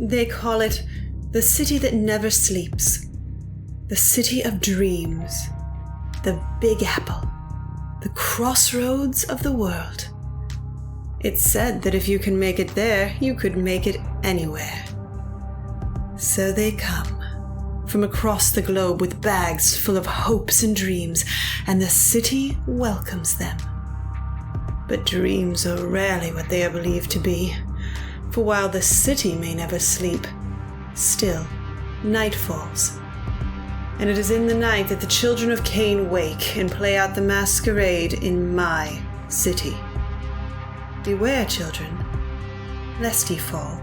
They call it the city that never sleeps. The city of dreams. The Big Apple. The crossroads of the world. It's said that if you can make it there, you could make it anywhere. So they come, from across the globe with bags full of hopes and dreams, and the city welcomes them. But dreams are rarely what they are believed to be, for while the city may never sleep, still, night falls. And it is in the night that the children of Cain wake and play out the masquerade in my city. Beware, children, lest ye fall.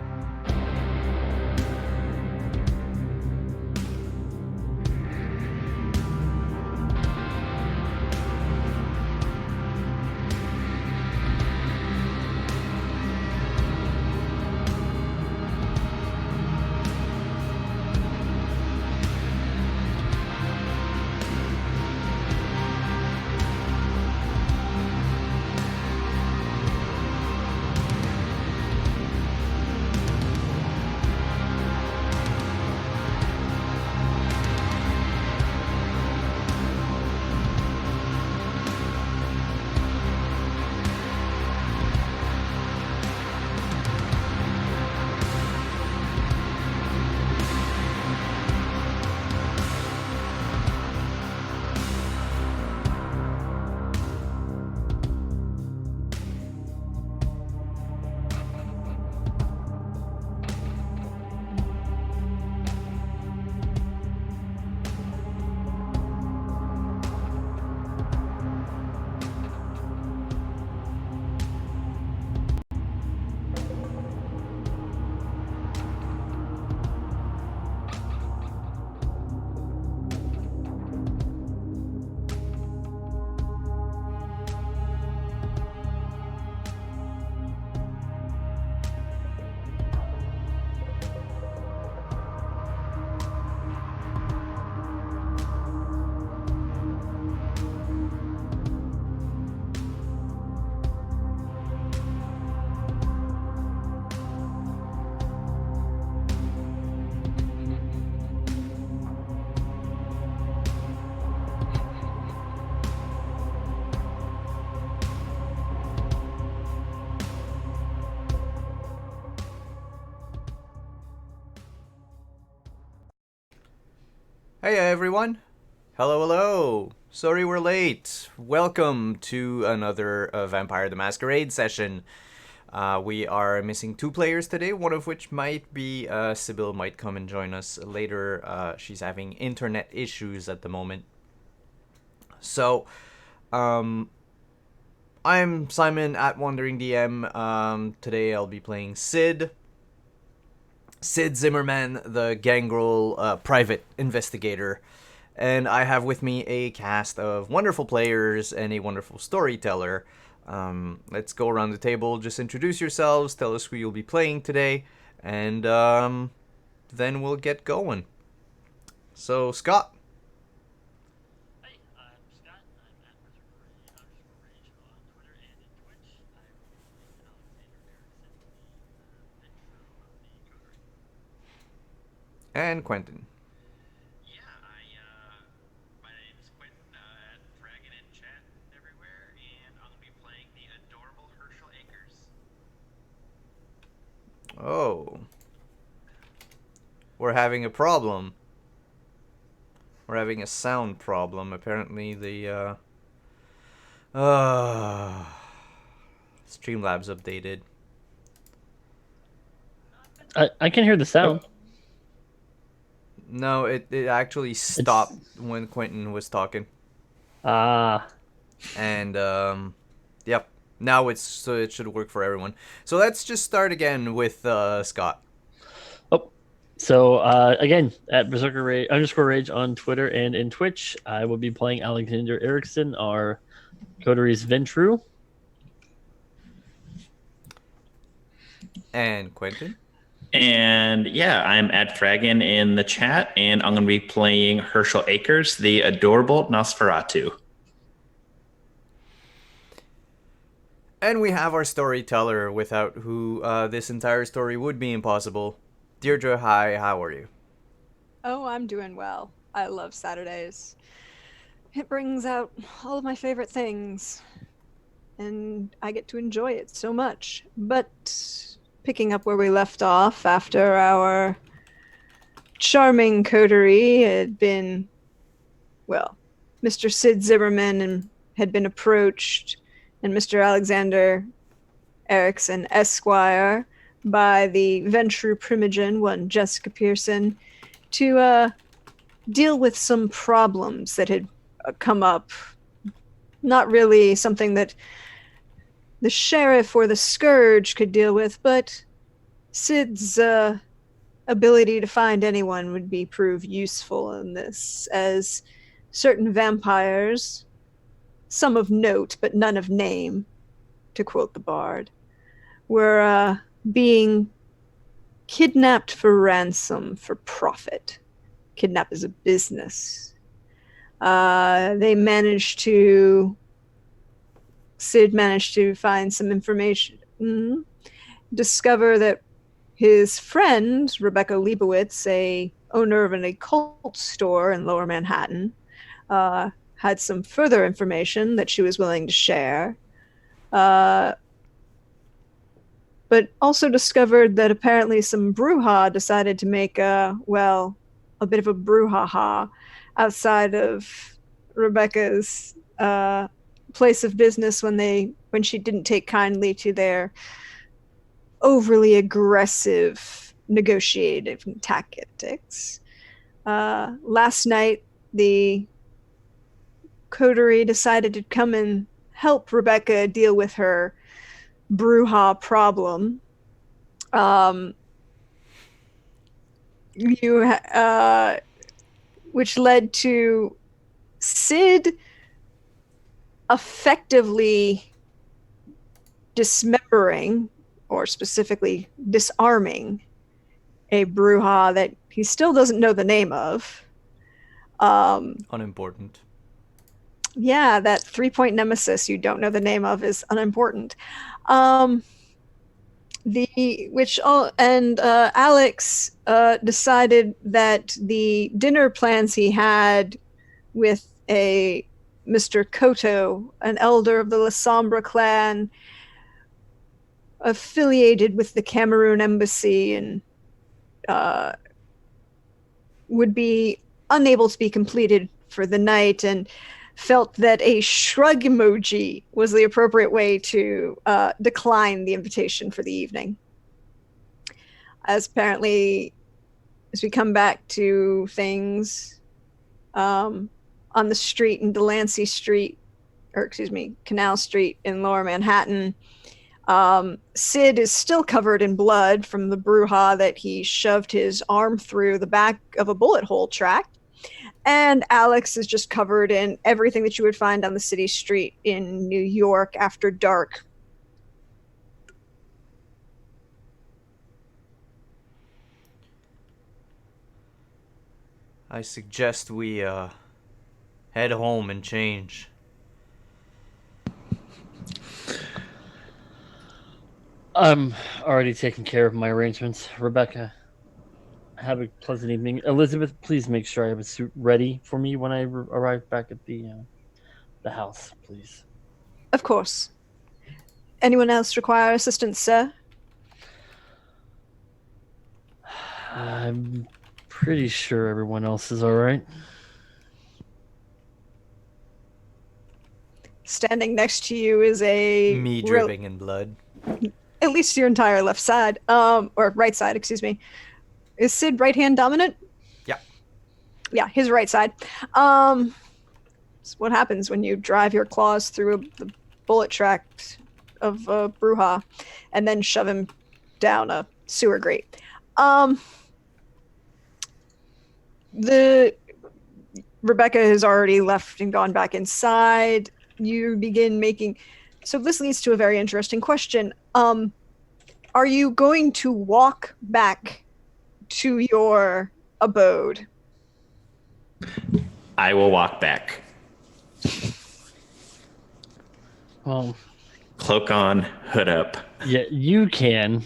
Hey everyone! Hello! Sorry we're late. Welcome to another Vampire the Masquerade session. We are missing 2 players today, one of which might be Sybil might come and join us later. She's having internet issues at the moment. So, I'm Simon at Wandering DM. Today I'll be playing Sid Zimmerman, the Gangrel private investigator, and I have with me a cast of wonderful players and a wonderful storyteller. Let's go around the table, just introduce yourselves, tell us who you'll be playing today, and then we'll get going. So, Scott. Hey, I'm Scott. I'm at _rage on Twitter and in Twitch. I'm Alexander Erickson, the Ventru of the Coterie. And Quentin. Yeah, my name is Quentin, at Dragon in chat everywhere, and I'm going to be playing the adorable Herschel Akers. Oh. We're having a problem. We're having a sound problem. Apparently the Streamlabs updated. I can hear the sound. No, it actually stopped when Quentin was talking. Ah. And yep. Now it should work for everyone. So let's just start again with Scott. Oh. So again, at _rage on Twitter and in Twitch, I will be playing Alexander Erickson, our Coterie's Ventru. And Quentin. And yeah, I'm at Dragon in the chat, and I'm going to be playing Herschel Akers, the adorable Nosferatu. And we have our storyteller, without who this entire story would be impossible. Deirdre, hi, how are you? Oh, I'm doing well. I love Saturdays. It brings out all of my favorite things, and I get to enjoy it so much. But picking up where we left off after our charming coterie had been, well, Mr. Sid Zimmerman had been approached, and Mr. Alexander Erickson Esquire by the Ventru Primogen, one Jessica Pearson, to deal with some problems that had come up. Not really something that the sheriff or the scourge could deal with, but Sid's ability to find anyone would be prove useful in this, as certain vampires, some of note but none of name, to quote the bard, were being kidnapped for ransom for profit. Kidnap is a business. Sid managed to find some information, discover that his friend, Rebecca Leibowitz, a owner of an occult store in Lower Manhattan, had some further information that she was willing to share. But also discovered that apparently some brouhaha decided to make a bit of a brouhaha outside of Rebecca's place of business when she didn't take kindly to their overly aggressive negotiating tactics. Last night, the coterie decided to come and help Rebecca deal with her brouhaha problem. Which led to Sid effectively dismembering, or specifically disarming, a brouhaha that he still doesn't know the name of. Unimportant. Yeah, that 3-point nemesis you don't know the name of is unimportant. Alex decided that the dinner plans he had with a Mr. Koto, an elder of the La Sombra clan, affiliated with the Cameroon embassy, and would be unable to be completed for the night, and felt that a shrug emoji was the appropriate way to decline the invitation for the evening. As we come back to things on the street in Delancey Street, Canal Street in Lower Manhattan, Sid is still covered in blood from the brouhaha that he shoved his arm through the back of a bullet hole track. And Alex is just covered in everything that you would find on the city street in New York after dark. I suggest we head home and change. I'm already taking care of my arrangements. Rebecca, have a pleasant evening. Elizabeth, please make sure I have a suit ready for me when I arrive back at the house, please. Of course. Anyone else require assistance, sir? I'm pretty sure everyone else is all right. Standing next to you is Me dripping in blood. at least your entire left side, or right side, excuse me. Is Sid right hand dominant? Yeah. Yeah, his right side. It's what happens when you drive your claws through the bullet track of Bruja and then shove him down a sewer grate. Rebecca has already left and gone back inside. You begin making... So this leads to a very interesting question. Are you going to walk back to your abode? I will walk back. Well, Cloak on, hood up. yeah, you can.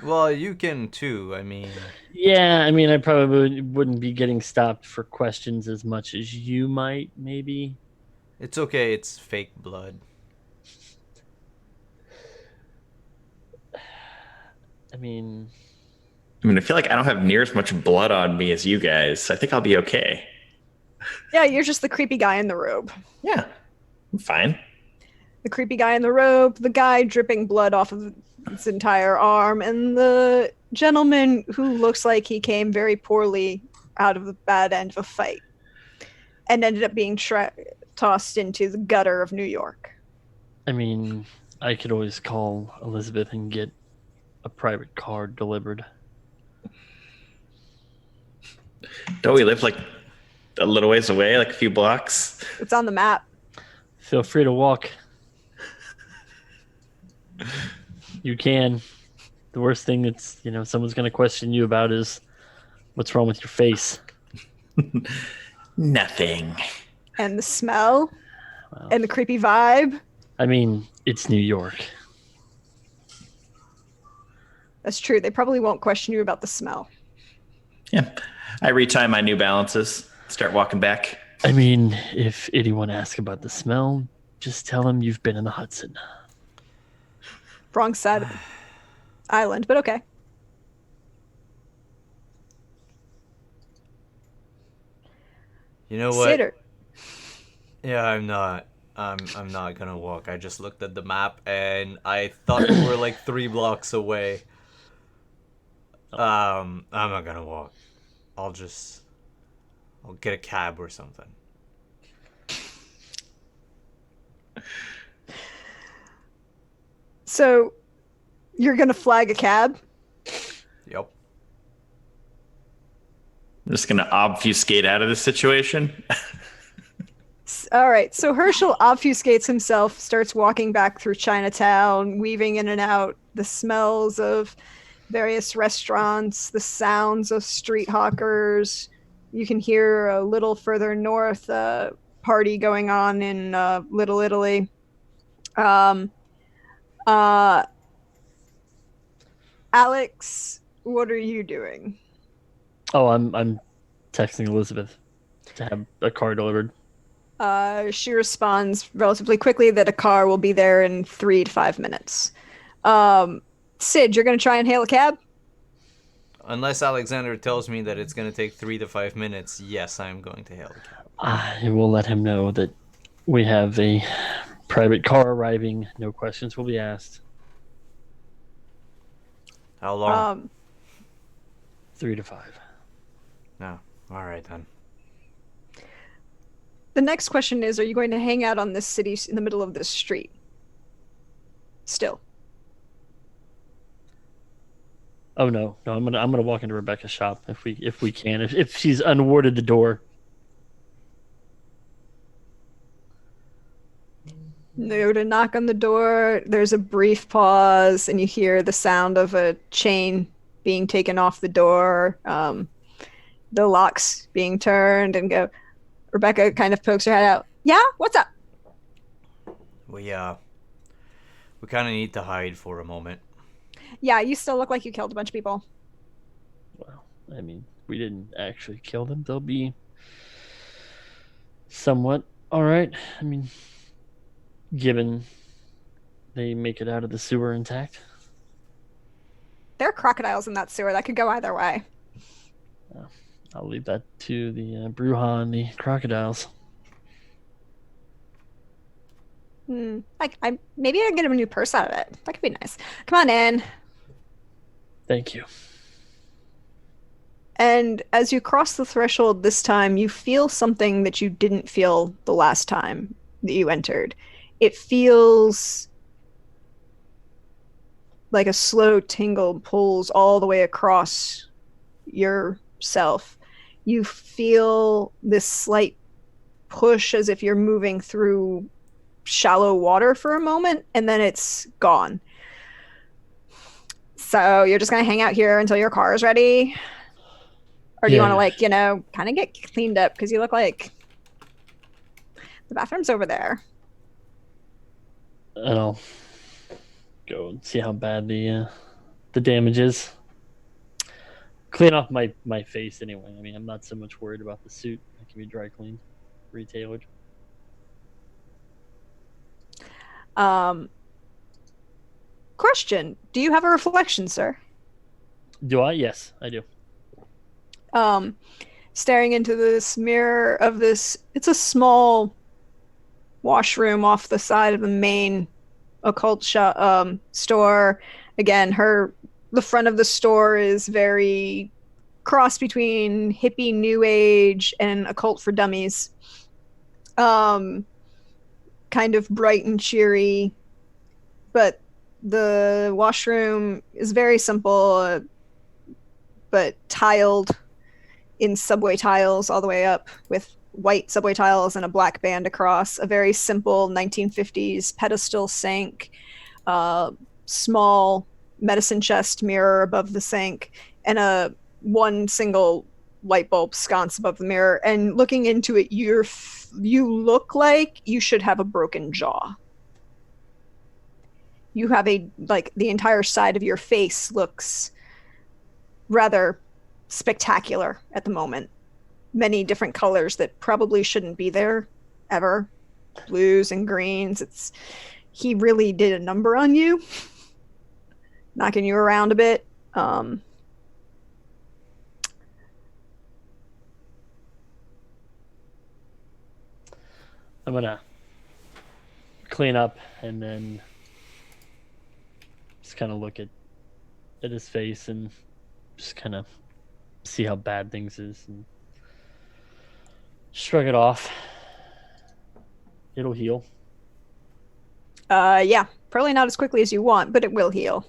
Well, you can too. I mean, Yeah, I mean, I probably wouldn't be getting stopped for questions as much as you might, maybe. it's okay. It's fake blood. I mean, I feel like I don't have near as much blood on me as you guys. I think I'll be okay. Yeah, you're just the creepy guy in the robe. Yeah, I'm fine. The creepy guy in the robe, the guy dripping blood off of his entire arm, and the gentleman who looks like he came very poorly out of the bad end of a fight and ended up being tossed into the gutter of New York. I mean, I could always call Elizabeth and get a private car delivered. Don't we live like a little ways away, like a few blocks? It's on the map. Feel free to walk. You can. The worst thing that's, someone's going to question you about is what's wrong with your face. Nothing. And the smell Wow. and the creepy vibe. I mean, it's New York. That's true. They probably won't question you about the smell. Yeah. I retie my New Balances, start walking back. I mean, if anyone asks about the smell, just tell them you've been in the Hudson. Wrong side of the island, but okay. You know what? Sitter. Yeah, I'm not. I'm not gonna walk. I just looked at the map and I thought we were like 3 blocks away. I'm not gonna walk. I'll get a cab or something. So, you're gonna flag a cab? Yep. I'm just going to obfuscate out of this situation. All right. So Herschel obfuscates himself, starts walking back through Chinatown, weaving in and out the smells of various restaurants, the sounds of street hawkers. You can hear a little further north a party going on in Little Italy. Alex, what are you doing? Oh, I'm texting Elizabeth to have a car delivered. She responds relatively quickly that a car will be there in 3 to 5 minutes. Sid, you're going to try and hail a cab? Unless Alexander tells me that it's gonna take 3 to 5 minutes, yes, I'm going to hail a cab. I will let him know that we have a private car arriving. No questions will be asked. How long? 3 to 5. No. All right then. The next question is, are you going to hang out on this city in the middle of this street? Still. Oh no, I'm gonna walk into Rebecca's shop if we can. If she's unwarded the door. You go to knock on the door, there's a brief pause, and you hear the sound of a chain being taken off the door, the locks being turned, and go. Rebecca kind of pokes her head out. Yeah? What's up? We kind of need to hide for a moment. Yeah, you still look like you killed a bunch of people. Well, I mean, we didn't actually kill them. They'll be somewhat all right. I mean, given they make it out of the sewer intact. There are crocodiles in that sewer. That could go either way. I'll leave that to the Bruja and the crocodiles. Maybe I can get him a new purse out of it. That could be nice. Come on in. Thank you. And as you cross the threshold this time, you feel something that you didn't feel the last time that you entered. It feels like a slow tingle pulls all the way across yourself. You feel this slight push as if you're moving through shallow water for a moment, and then it's gone. So you're just going to hang out here until your car is ready? Or do you want to, kind of get cleaned up? Because you look like the bathroom's over there. And I'll go and see how bad the the damages. Clean off my face anyway. I mean, I'm not so much worried about the suit. It can be dry cleaned, retailored. Question: do you have a reflection, sir? Do I? Yes, I do. Staring into this mirror of this, it's a small washroom off the side of the main occult store. Again, the front of the store is very cross between hippie new age and occult for dummies. Kind of bright and cheery, but the washroom is very simple, but tiled in subway tiles all the way up, with white subway tiles and a black band across. A very simple 1950s pedestal sink, small medicine chest mirror above the sink, and a one single light bulb sconce above the mirror. And looking into it, you look like you should have a broken jaw. You have the entire side of your face looks rather spectacular at the moment. Many different colors that probably shouldn't be there ever. Blues and greens. He really did a number on you, knocking you around a bit. I'm gonna clean up and then just kind of look at his face and just kind of see how bad things is and shrug it off. It'll heal. Yeah, probably not as quickly as you want, but it will heal.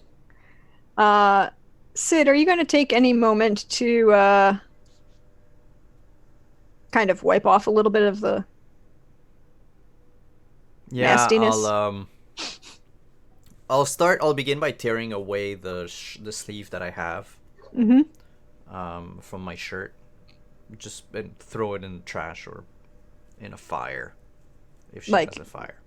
Sid, are you going to take any moment to kind of wipe off a little bit of the nastiness? I'll begin by tearing away the sleeve that I have from my shirt, and throw it in the trash or in a fire if she has a fire.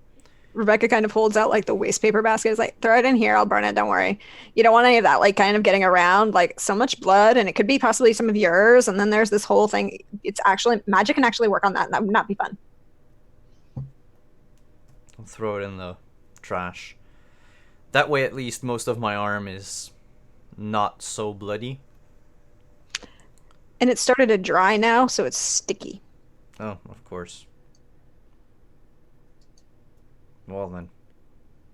Rebecca kind of holds out the waste paper basket. Is like, throw it in here, I'll burn it, don't worry. You don't want any of that kind of getting around, so much blood, and it could be possibly some of yours, and then there's this whole thing. It's actually, magic can actually work on that, and that would not be fun. I'll throw it in the trash. That way at least most of my arm is not so bloody. And it started to dry now, so it's sticky. Oh, of course. Well then.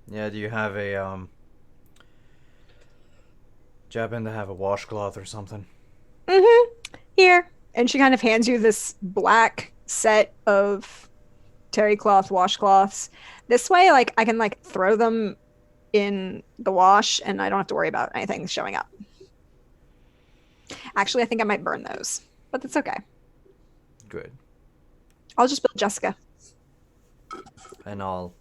Yeah, do you have a do you happen to have a washcloth or something? Here. And she kind of hands you this black set of terry cloth washcloths. This way, I can throw them in the wash and I don't have to worry about anything showing up. Actually, I think I might burn those, but that's okay. Good. I'll just build Jessica. And I'll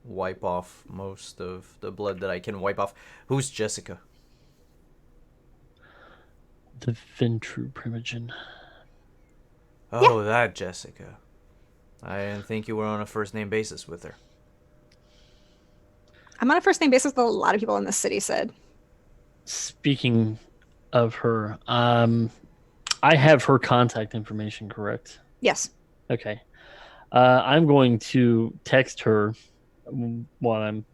wipe off most of the blood that I can wipe off. Who's Jessica? The Ventru Primogen. Oh, that Jessica. I didn't think you were on a first name basis with her. I'm on a first name basis with a lot of people in this city, Sid. Speaking of her, I have her contact information, correct? Yes. Okay. I'm going to text her while I'm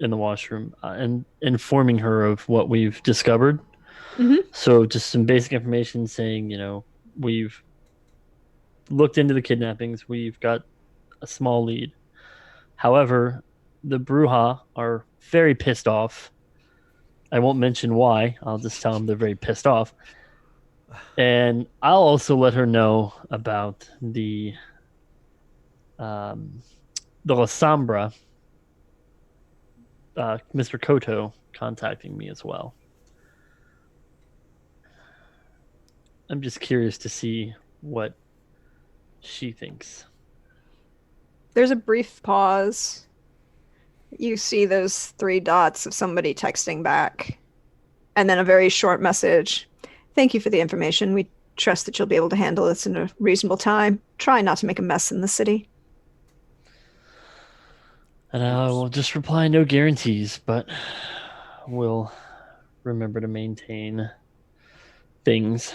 in the washroom and informing her of what we've discovered. So just some basic information saying, we've looked into the kidnappings. We've got a small lead. However, the Bruja are very pissed off. I won't mention why. I'll just tell them they're very pissed off. And I'll also let her know about the La Sombra, Mr. Koto contacting me as well. I'm just curious to see what she thinks. There's a brief pause. You see those 3 dots of somebody texting back, and then a very short message. Thank you for the information. We trust that you'll be able to handle this in a reasonable time. Try not to make a mess in the city. And I will just reply, no guarantees, but we'll remember to maintain things.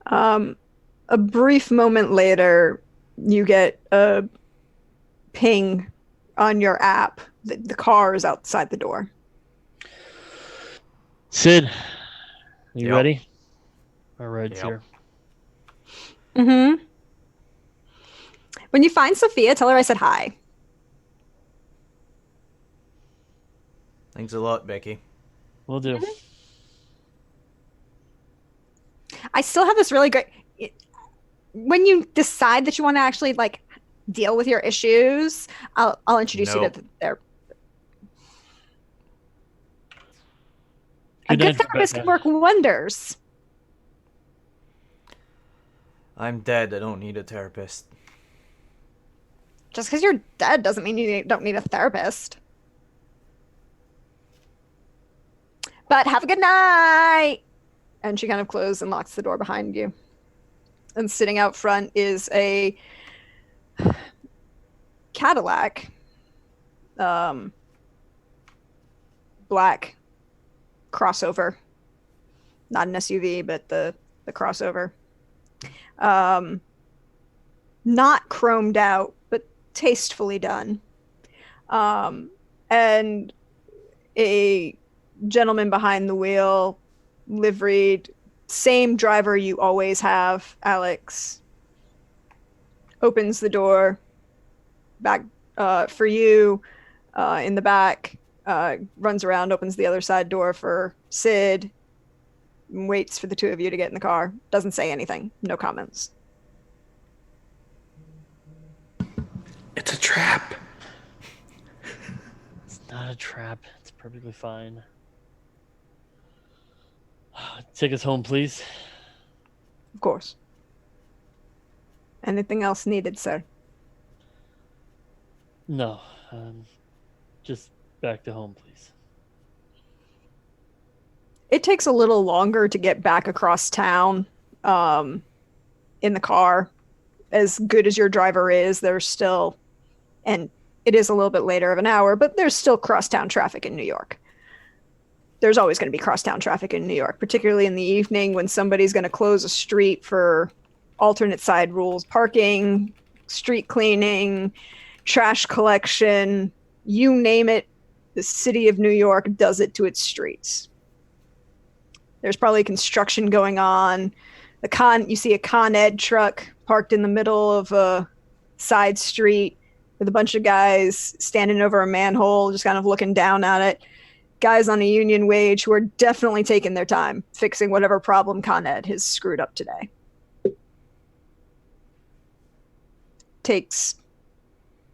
A brief moment later, you get a ping on your app. The car is outside the door. Sid, you Yep. ready? Our ride's Yep. here. Mm-hmm. When you find Sophia, tell her I said hi. Thanks a lot, Becky. We'll do. I still have this really great. When you decide that you want to actually like deal with your issues, I'll introduce you Nope. to their. A Good good night, therapist can Rebecca. work wonders. I'm dead. I don't need a therapist. Just because you're dead doesn't mean you don't need a therapist. But have a good night. And she kind of closes and locks the door behind you. And sitting out front is a Cadillac, black crossover, not an SUV, but the crossover. Not chromed out, but tastefully done. And a gentleman behind the wheel, liveried, same driver you always have, Alex, opens the door back for you in the back, runs around, opens the other side door for Sid, waits for the two of you to get in the car. Doesn't say anything. No comments. It's a trap. It's not a trap. It's perfectly fine. Take us home, please. Of course. Anything else needed, sir? No. Just back to home, please. It takes a little longer to get back across town in the car. As good as your driver is, there's still, and it is a little bit later of an hour, but there's still crosstown traffic in New York. There's always going to be crosstown traffic in New York, particularly in the evening when somebody's going to close a street for alternate side rules, parking, street cleaning, trash collection, you name it. The city of New York does it to its streets. There's probably construction going on. You see a Con Ed truck parked in the middle of a side street with a bunch of guys standing over a manhole, just kind of looking down at it. Guys on a union wage who are definitely taking their time fixing whatever problem Con Ed has screwed up today. Takes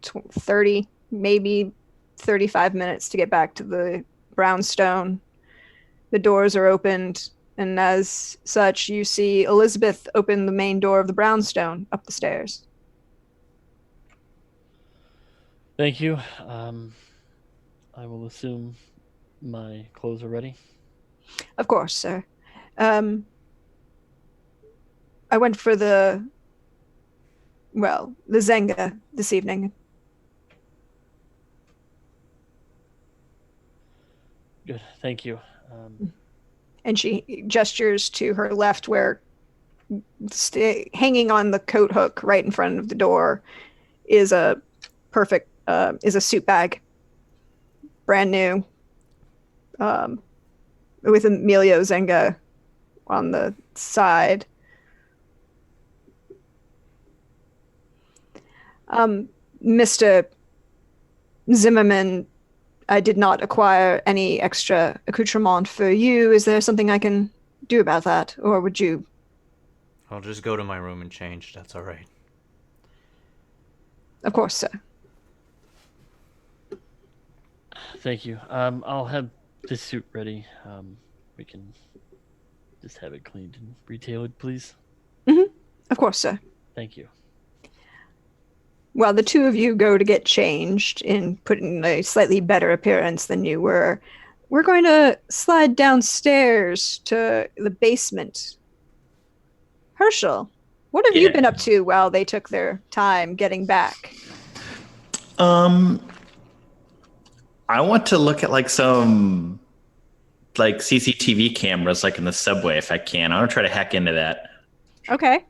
30, maybe 35 minutes to get back to the brownstone. The doors are opened, and as such, you see Elizabeth open the main door of the brownstone up the stairs. Thank you. I will assume my clothes are ready. Of course, sir. I went for the Zenga this evening. Good. Thank you. And she gestures to her left where hanging on the coat hook right in front of the door is a suit bag. Brand new. With Emilio Zenga on the side. Mr. Zimmerman, I did not acquire any extra accoutrement for you. Is there something I can do about that? Or would you? I'll just go to my room and change. That's all right. Of course, sir. Thank you. I'll have this suit ready. We can just have it cleaned and retailored, please. Mm-hmm. Of course, sir. Thank you. Well, the two of you go to get changed and put in a slightly better appearance than you were. We're going to slide downstairs to the basement. Herschel, what have you been up to while they took their time getting back? I want to look at like some like CCTV cameras like in the subway if I can. I want to try to hack into that. Okay.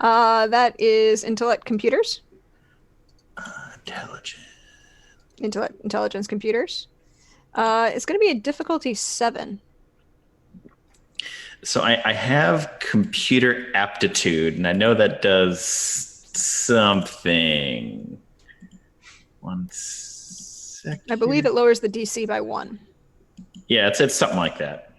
That is intellect computers. Intelligence computers. It's going to be a difficulty 7. So I have computer aptitude, and I know that does something. 1 second. I believe it lowers the DC by 1. Yeah, it's something like that.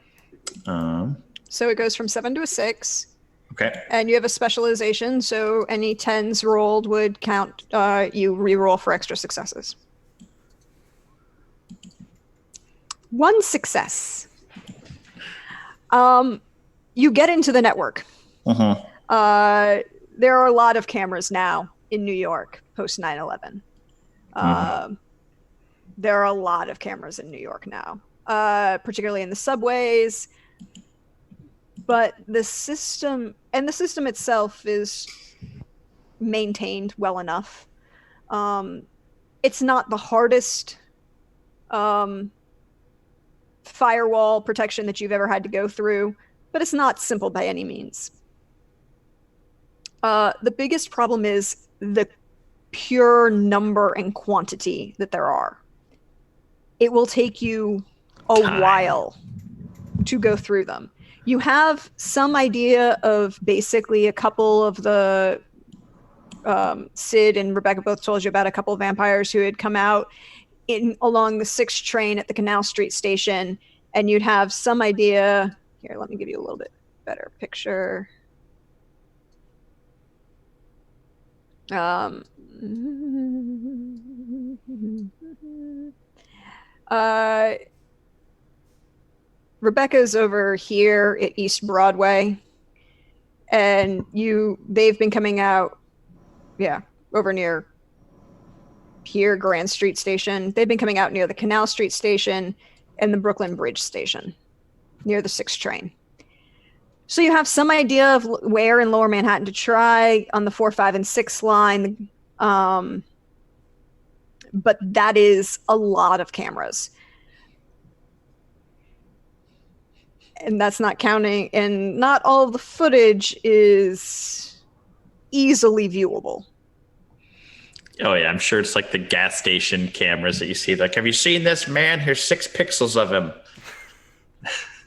So it goes from 7 to a 6. Okay. And you have a specialization, so any 10s rolled would count. You re-roll for extra successes. 1 success. You get into the network. There are a lot of cameras now in New York post 9/11. There are a lot of cameras in New York now, particularly in the subways. But the system itself is maintained well enough. It's not the hardest firewall protection that you've ever had to go through, but it's not simple by any means. The biggest problem is the pure number and quantity that there are. It will take you a while to go through them. You have some idea of basically a couple of the Sid and Rebecca both told you about a couple of vampires who had come out along the 6 train at the Canal Street station, and you'd have some idea. Here, let me give you a little bit better picture. Rebecca's over here at East Broadway, and they've been coming out, over near here, Grand Street Station. They've been coming out near the Canal Street Station and the Brooklyn Bridge Station, near the 6 train. So you have some idea of where in Lower Manhattan to try on the 4, 5, and 6 line, but that is a lot of cameras. And that's not counting, and not all of the footage is easily viewable. Oh yeah, I'm sure it's like the gas station cameras that you see. Like, have you seen this man? Here's 6 pixels of him.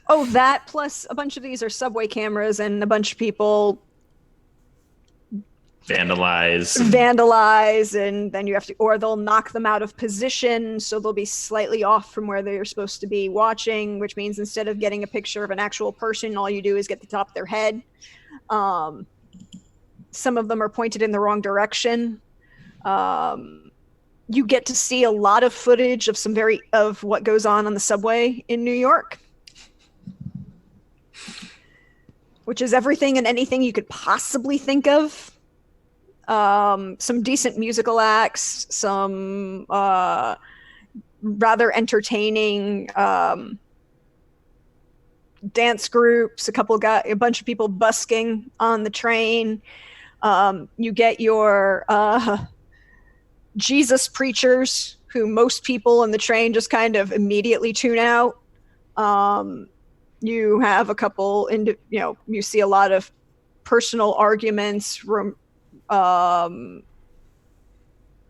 Oh, that plus a bunch of these are subway cameras, and a bunch of people vandalize, and then you have to, or they'll knock them out of position, so they'll be slightly off from where they're supposed to be watching, which means instead of getting a picture of an actual person, all you do is get the top of their head. Some of them are pointed in the wrong direction. You get to see a lot of footage of what goes on the subway in New York, which is everything and anything you could possibly think of. Some decent musical acts, some rather entertaining dance groups, a bunch of people busking on the train. You get your Jesus preachers, who most people in the train just kind of immediately tune out. You have a couple, you see a lot of personal arguments,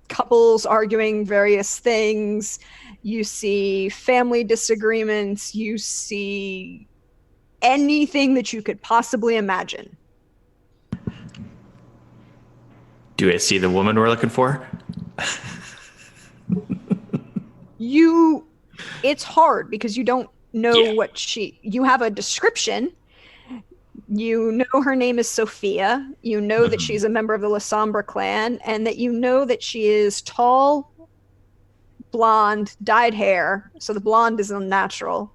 couples arguing various things. You see family disagreements. You see anything that you could possibly imagine. Do I see the woman we're looking for? It's hard because you don't know you have a description. You know her name is Sophia. You know that she's a member of the La Sombra clan, and that you know that she is tall, blonde, dyed hair. So the blonde is unnatural.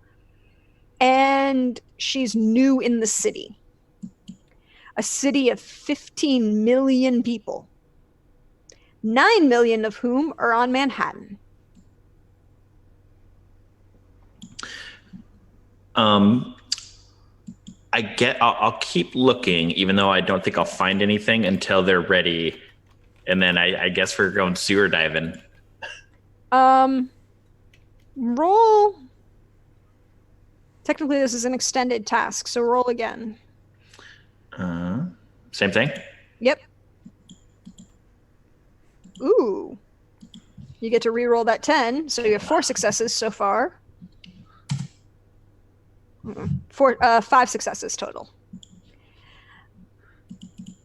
And she's new in the city. A city of 15 million people. 9 million of whom are on Manhattan. I'll keep looking, even though I don't think I'll find anything until they're ready. And then I guess we're going sewer diving. Roll. Technically, this is an extended task, so roll again. Same thing. Yep. Ooh. You get to re-roll that 10, so you have 4 successes so far. 5 successes total.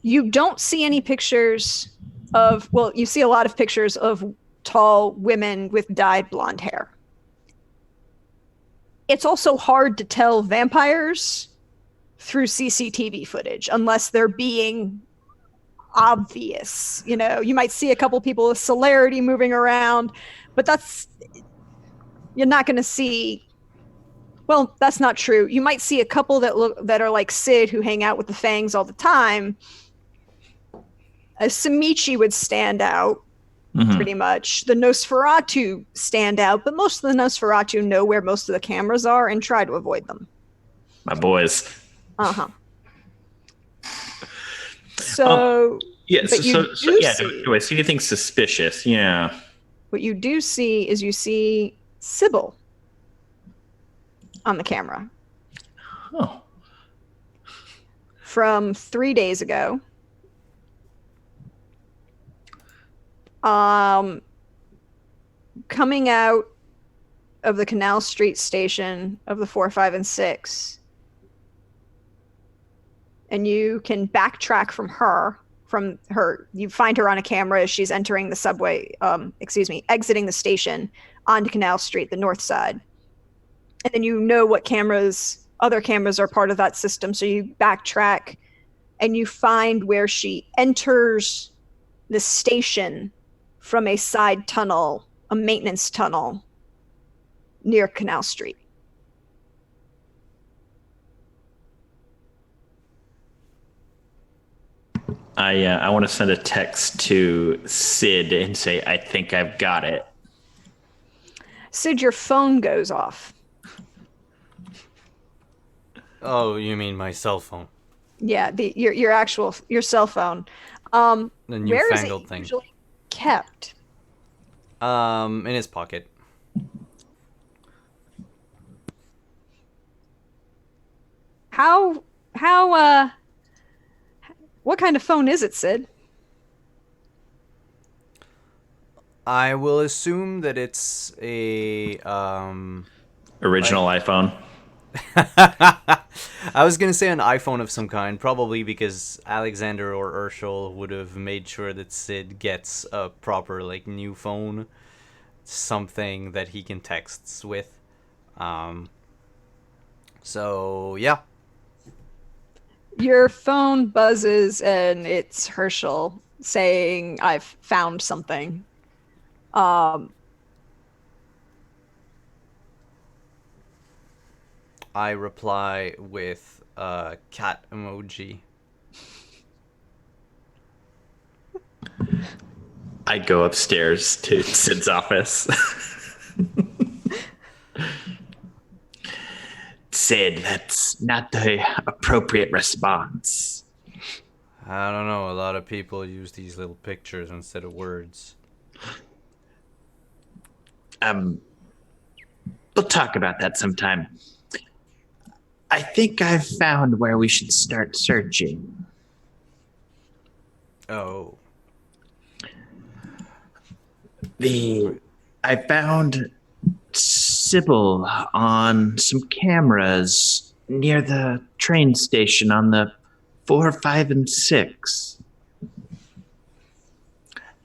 You don't see any pictures of, well, you see a lot of pictures of tall women with dyed blonde hair. It's also hard to tell vampires through CCTV footage unless they're being obvious. You know, you might see a couple people with celerity moving around, but you're not going to see. Well, that's not true. You might see a couple that are like Sid, who hang out with the Fangs all the time. Samichi would stand out pretty much. The Nosferatu stand out, but most of the Nosferatu know where most of the cameras are and try to avoid them. My boys. Uh-huh. So, yeah. but Do I see anything suspicious? Yeah. What you do see is you see Sybil on the camera. Oh. From 3 days ago. Coming out of the Canal Street station of the 4, 5, and 6. And you can backtrack from her. You find her on a camera as she's entering the subway, exiting the station onto Canal Street, the north side. And then you know what other cameras are part of that system. So you backtrack and you find where she enters the station from a side tunnel, a maintenance tunnel near Canal Street. I want to send a text to Sid and say, I think I've got it. Sid, your phone goes off. Oh, you mean my cell phone? Yeah, your cell phone. The Where is it newfangled thing. usually kept? In his pocket. How what kind of phone is it, Sid? I will assume that it's a Original iPhone. I was gonna say an iPhone of some kind, probably because Alexander or Urshel would have made sure that Sid gets a proper new phone, something that he can text with. So yeah. Your phone buzzes and it's Herschel saying, "I've found something." I reply with a cat emoji. I go upstairs to Sid's office. Sid, that's not the appropriate response. I don't know, a lot of people use these little pictures instead of words. We'll talk about that sometime. I think I've found where we should start searching. Oh. I found Sybil on some cameras near the train station on the 4, 5, and 6.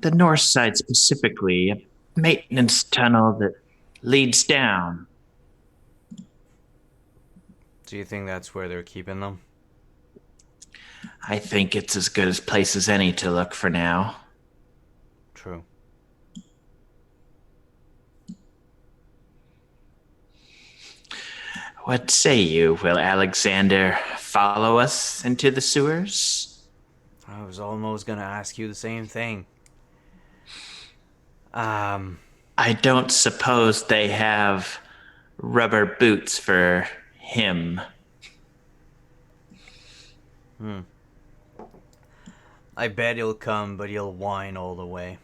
The north side specifically, a maintenance tunnel that leads down. Do you think that's where they're keeping them? I think it's as good a place as any to look for now. True. What say you? Will Alexander follow us into the sewers? I was almost gonna ask you the same thing. I don't suppose they have rubber boots for him. I bet he'll come, but he'll whine all the way.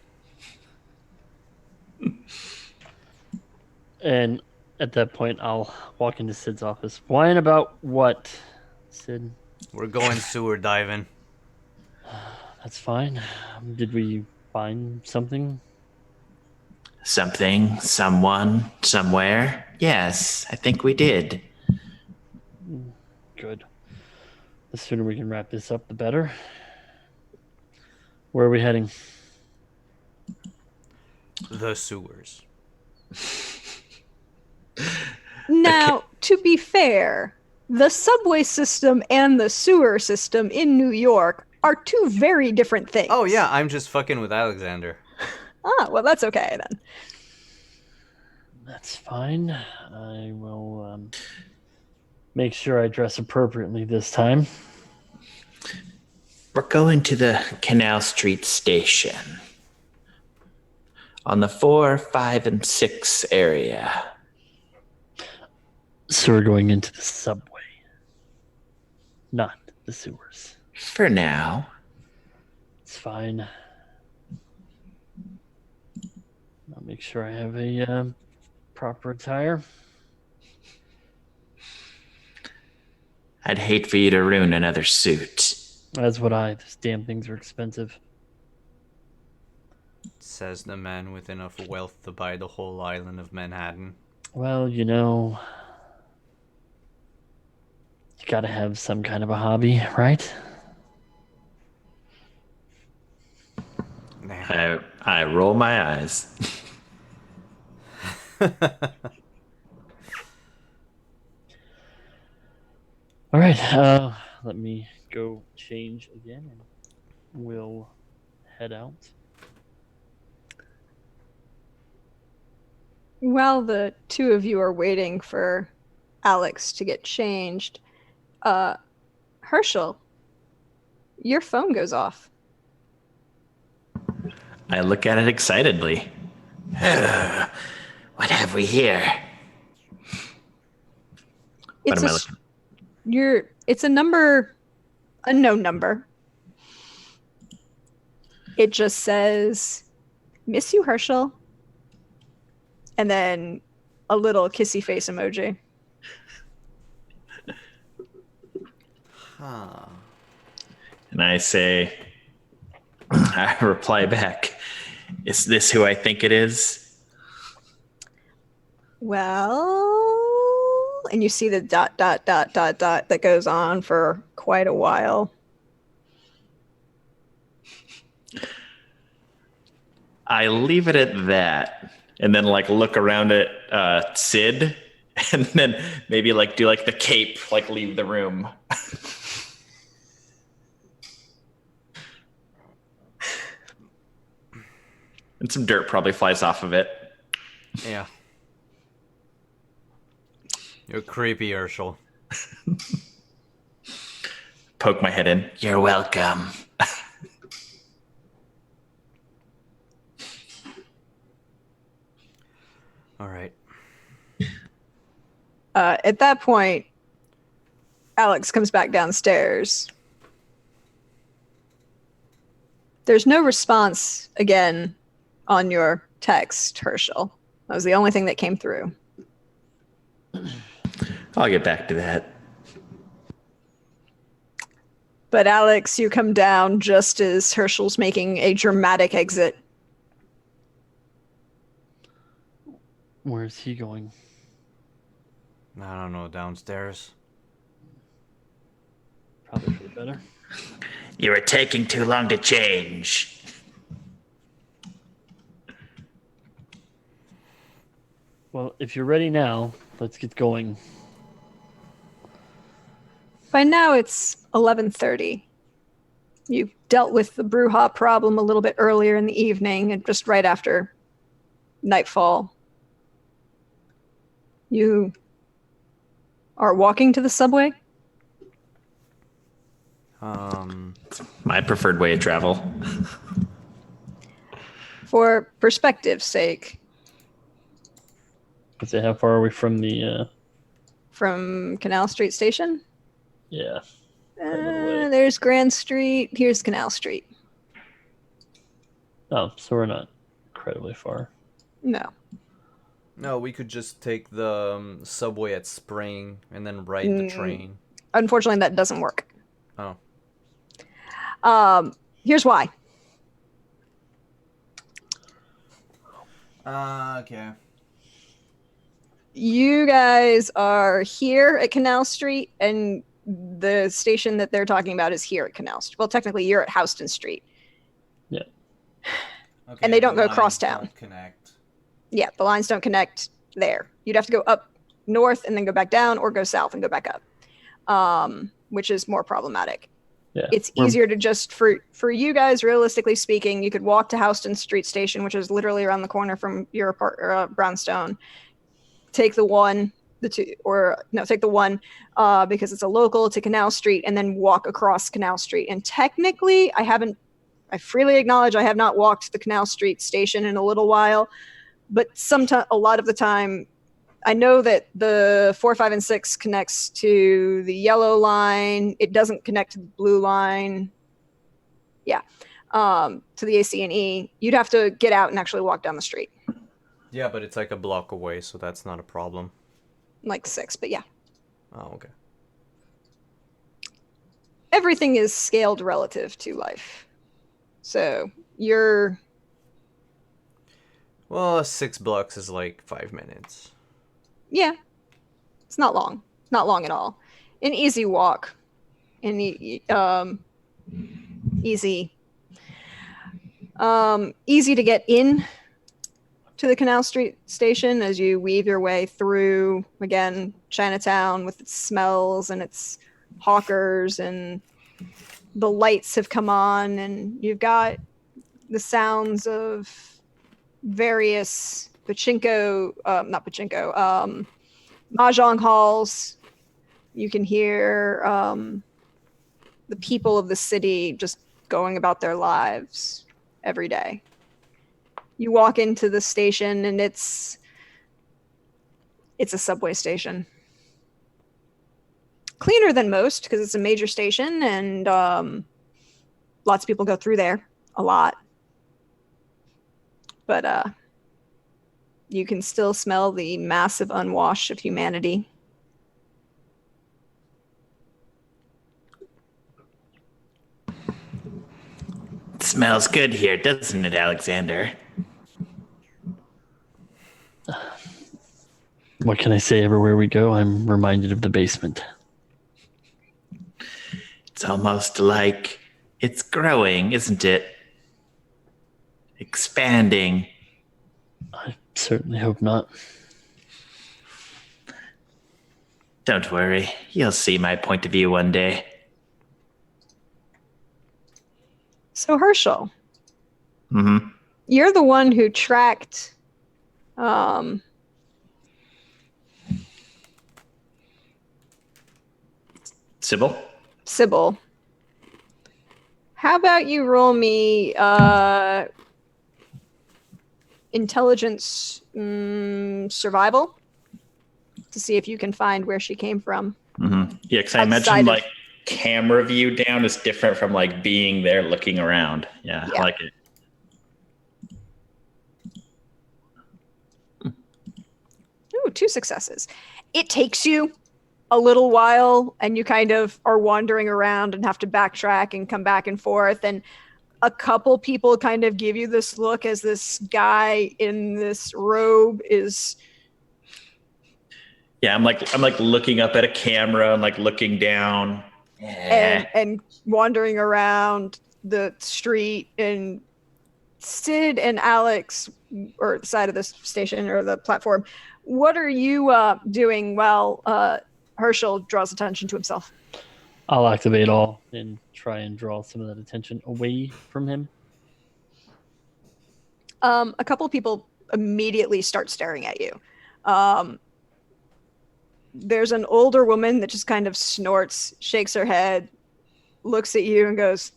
And at that point, I'll walk into Sid's office. Whine about what, Sid? We're going sewer diving. That's fine. Did we find something? Something, someone, somewhere. Yes, I think we did. Good. The sooner we can wrap this up, the better. Where are we heading? The sewers. Now, to be fair, the subway system and the sewer system in New York are two very different things. Oh yeah, I'm just fucking with Alexander. Ah, well, that's okay then. That's fine. I will make sure I dress appropriately this time. We're going to the Canal Street station. On the 4, 5, and 6 area. So we're going into the subway, not the sewers. For now. It's fine. I'll make sure I have a proper attire. I'd hate for you to ruin another suit. That's what these damn things are expensive. Says the man with enough wealth to buy the whole island of Manhattan. Well, you know, you gotta have some kind of a hobby, right? I roll my eyes. All right, let me go change again and we'll head out. While the two of you are waiting for Alex to get changed, Herschel, your phone goes off. I look at it excitedly. What have we here? What am I looking? It's a number, unknown number. It just says, "Miss you, Herschel," and then a little kissy face emoji. Huh. And I say, I reply back, "Is this who I think it is?" Well, and you see the ... that goes on for quite a while. I leave it at that, and then look around at Sid, and then maybe do the cape, leave the room. And some dirt probably flies off of it. Yeah. You're creepy, Herschel. Poke my head in. You're welcome. All right. At that point, Alex comes back downstairs. There's no response again on your text, Herschel. That was the only thing that came through. I'll get back to that. But Alex, you come down just as Herschel's making a dramatic exit. Where's he going? I don't know, downstairs. Probably for the better. You were taking too long to change. Well, if you're ready now, let's get going. By now it's 11:30. You dealt with the brouhaha problem a little bit earlier in the evening and just right after nightfall. You are walking to the subway? My preferred way of travel. For perspective's sake. Let's say, how far are we from the... From Canal Street Station? Yeah. way. There's Grand Street. Here's Canal Street. Oh, so we're not incredibly far. No. No, we could just take the subway at Spring and then ride the train. Unfortunately, that doesn't work. Oh. Here's why. Okay. You guys are here at Canal Street, and the station that they're talking about is here at Canal Street. Well, technically, you're at Houston Street. Yeah. Okay, And they don't the go lines crosstown. don't connect. Yeah, the lines don't connect there. You'd have to go up north and then go back down, or go south and go back up, which is more problematic. Yeah. It's easier to just, for you guys, realistically speaking, you could walk to Houston Street Station, which is literally around the corner from your Brownstone. Take the one, take the one because it's a local to Canal Street, and then walk across Canal Street. And technically, I freely acknowledge I have not walked the Canal Street Station in a little while, but a lot of the time, I know that the 4, 5, and 6 connects to the yellow line. It doesn't connect to the blue line. Yeah, to the AC and E. You'd have to get out and actually walk down the street. Yeah, but it's like a block away, so that's not a problem. Like 6, but yeah. Oh, okay. Everything is scaled relative to life. So Well, 6 blocks is like 5 minutes. Yeah. It's not long. Not long at all. An easy walk. Easy to get in to the Canal Street Station as you weave your way through, again, Chinatown with its smells and its hawkers, and the lights have come on, and you've got the sounds of various mahjong halls. You can hear the people of the city just going about their lives every day. You walk into the station, and it's a subway station. Cleaner than most because it's a major station, and lots of people go through there a lot. But you can still smell the massive unwash of humanity. It smells good here, doesn't it, Alexander? What can I say? Everywhere we go, I'm reminded of the basement. It's almost like it's growing, isn't it? Expanding. I certainly hope not. Don't worry, you'll see my point of view one day. So Herschel, Mm-hmm. you're the one who tracked Sybil? How about you roll me intelligence survival to see if you can find where she came from. Mm-hmm. Yeah, because I Outside imagine of- like camera view down is different from like being there looking around. Yeah. I like it. Ooh, 2 successes. It takes you a little while, and you kind of are wandering around and have to backtrack and come back and forth. And a couple people kind of give you this look as this guy in this robe is. Yeah, I'm like looking up at a camera and like looking down. And wandering around the street, and Sid and Alex, or the side of the station or the platform, what are you doing while Herschel draws attention to himself? I'll activate all and try and draw some of that attention away from him. A couple of people immediately start staring at you. There's an older woman that just kind of snorts, shakes her head, looks at you and goes,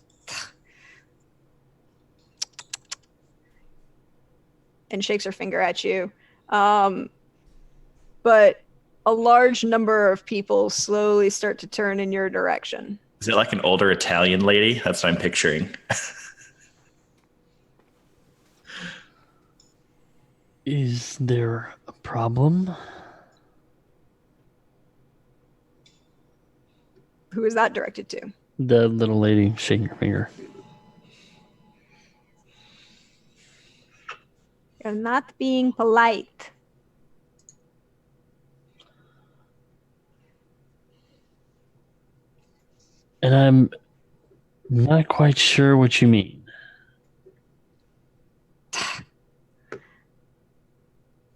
and shakes her finger at you. But a large number of people slowly start to turn in your direction. Is it like an older Italian lady? That's what I'm picturing. Is there a problem? Who is that directed to? The little lady shaking her finger. You're not being polite. And I'm not quite sure what you mean.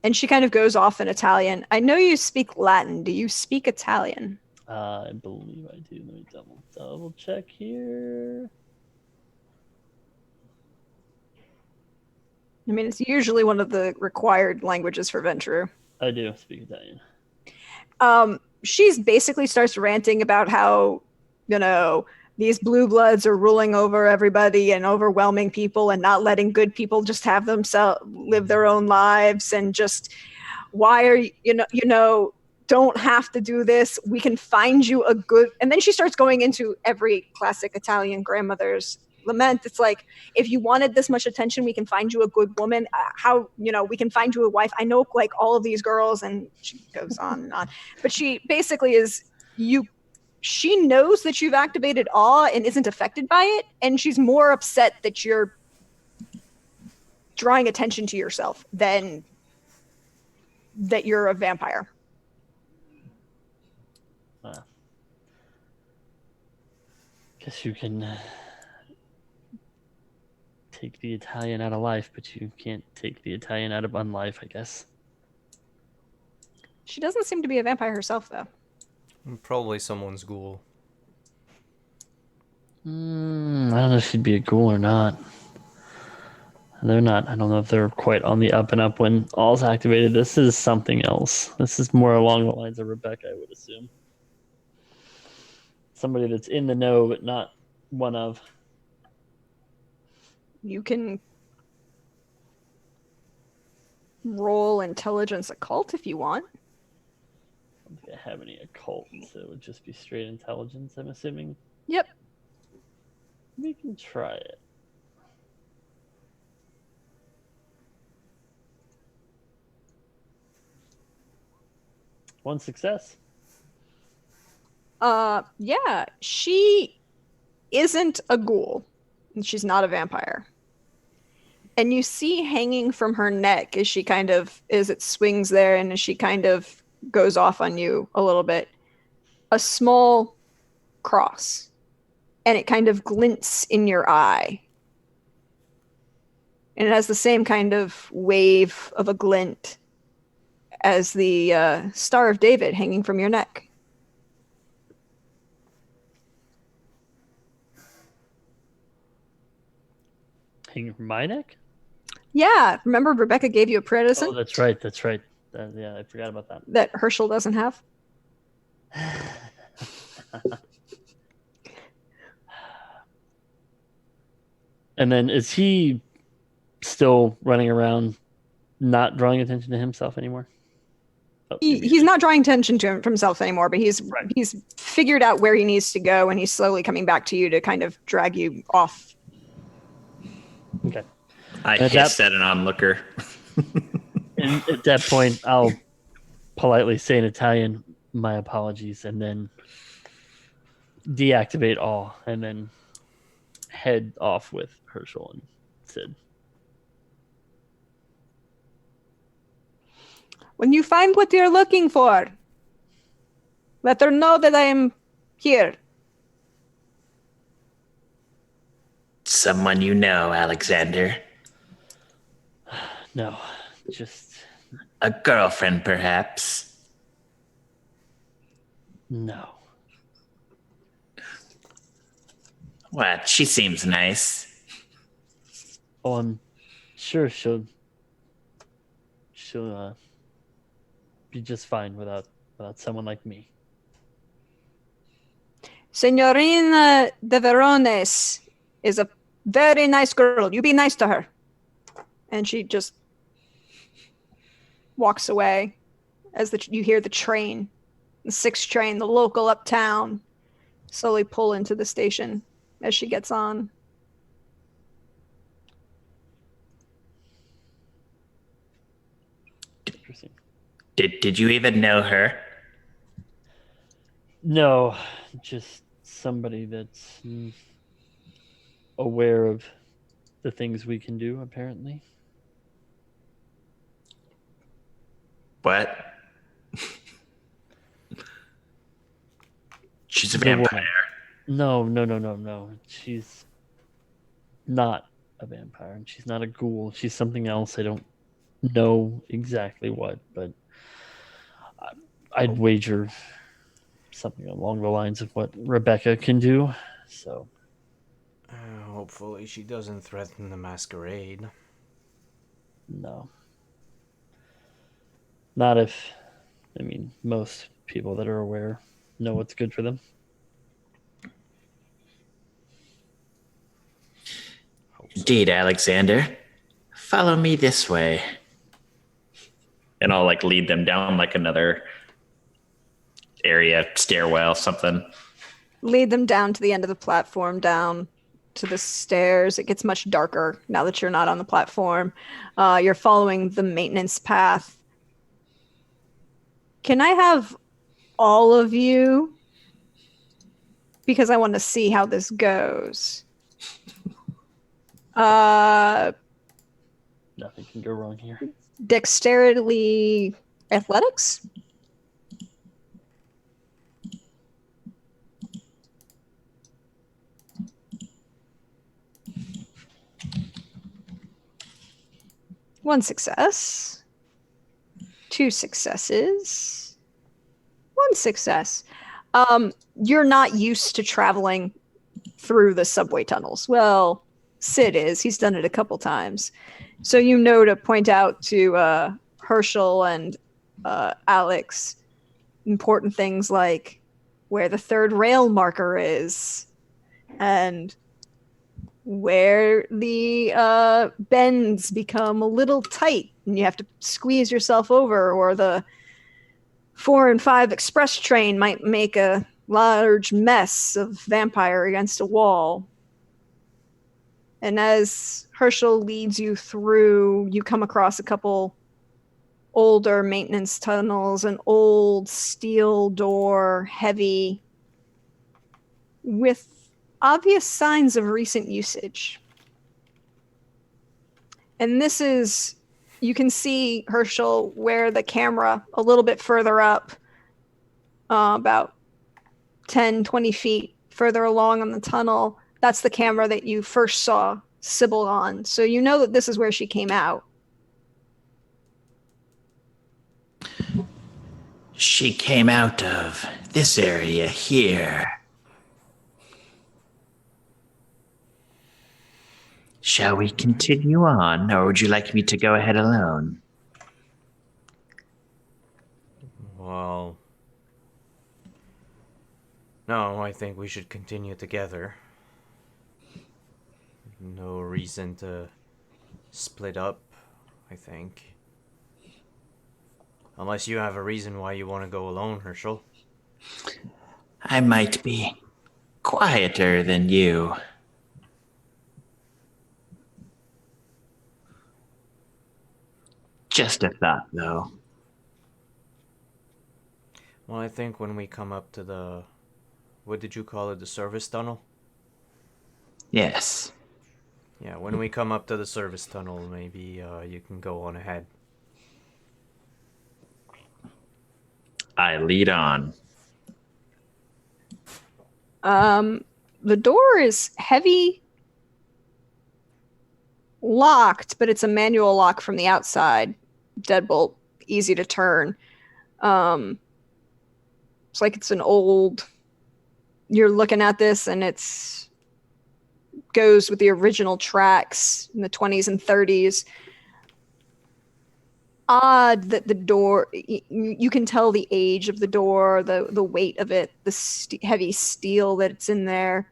And she kind of goes off in Italian. I know you speak Latin. Do you speak Italian? I believe I do. Let me double check here. I mean, it's usually one of the required languages for Ventru. I do speak Italian. She's basically starts ranting about how, these blue bloods are ruling over everybody and overwhelming people and not letting good people just have themselves live their own lives, and just why are you don't have to do this. We can find you a good. And then she starts going into every classic Italian grandmother's lament. It's like, if you wanted this much attention, we can find you a good woman. We can find you a wife. I know, like, all of these girls, and she goes on and on. But she basically she knows that you've activated awe and isn't affected by it, and she's more upset that you're drawing attention to yourself than that you're a vampire. Guess you can take the Italian out of life, but you can't take the Italian out of unlife, I guess. She doesn't seem to be a vampire herself, though. Probably someone's ghoul. I don't know if she'd be a ghoul or not. They're not. I don't know if they're quite on the up and up when all's activated. This is something else. This is more along the lines of Rebecca, I would assume. Somebody that's in the know, but not one of. You can roll intelligence occult if you want. I don't think I have any occult, so it would just be straight intelligence, I'm assuming. Yep. We can try it. One success. Yeah, she isn't a ghoul, and she's not a vampire. And you see hanging from her neck as it swings there, and as she kind of goes off on you a little bit, a small cross, and it kind of glints in your eye. And it has the same kind of wave of a glint as the Star of David hanging from your neck. Hanging from my neck? Yeah, remember Rebecca gave you a present? Oh, that's right. Yeah, I forgot about that. That Herschel doesn't have? And then is he still running around not drawing attention to himself anymore? He's not drawing attention to himself anymore, but he's figured out where he needs to go, and he's slowly coming back to you to kind of drag you off. Okay. I hissed at an onlooker. And at that point, I'll politely say in Italian, my apologies, and then deactivate all, and then head off with Herschel and Sid. When you find what you're looking for, let her know that I am here. Someone you know, Alexander. No, just A girlfriend, perhaps. no. What? She seems nice. Oh, I'm sure she'll be just fine without someone like me. Signorina de Verones is a very nice girl. You be nice to her. And she just walks away as you hear the train, the 6 train, the local uptown, slowly pull into the station as she gets on. interesting. Did you even know her? No, just somebody that's aware of the things we can do, apparently. What? She's a The vampire. woman. No. She's not a vampire, and she's not a ghoul. She's something else. I don't know exactly what, but I'd wager something along the lines of what Rebecca can do. So, Hopefully she doesn't threaten the masquerade. no. Not if, most people that are aware know what's good for them. Indeed, Alexander. Follow me this way. And I'll lead them down another area, stairwell, something. Lead them down to the end of the platform, down to the stairs. It gets much darker now that you're not on the platform. You're following the maintenance path. Can I have all of you? Because I want to see how this goes. Nothing can go wrong here. Dexterity athletics? One success. Two successes. One success. You're not used to traveling through the subway tunnels. Well, Sid is. He's done it a couple times. So you know to point out to Herschel and Alex important things like where the third rail marker is and where the bends become a little tight and you have to squeeze yourself over, or the 4 and 5 express train might make a large mess of vampire against a wall. And as Herschel leads you through, you come across a couple older maintenance tunnels, an old steel door, heavy, with obvious signs of recent usage. And this is, you can see, Herschel, where the camera a little bit further up, about 10, 20 feet further along on the tunnel, that's the camera that you first saw Sybil on. So you know that this is where she came out. She came out of this area here. Shall we continue on, or would you like me to go ahead alone? Well, no, I think we should continue together. No reason to split up, I think. Unless you have a reason why you want to go alone, Herschel. I might be quieter than you. Just a thought, though. Well, I think when we come up to the... What did you call it? The service tunnel? Yes. Yeah, when we come up to the service tunnel, maybe you can go on ahead. I lead on. The door is heavy, locked, but it's a manual lock from the outside. Deadbolt, easy to turn. It's like it's an old... You're looking at this and it's goes with the original tracks in the 20s and 30s. Odd that the door, you can tell the age of the door, the weight of it, the heavy steel that it's in there.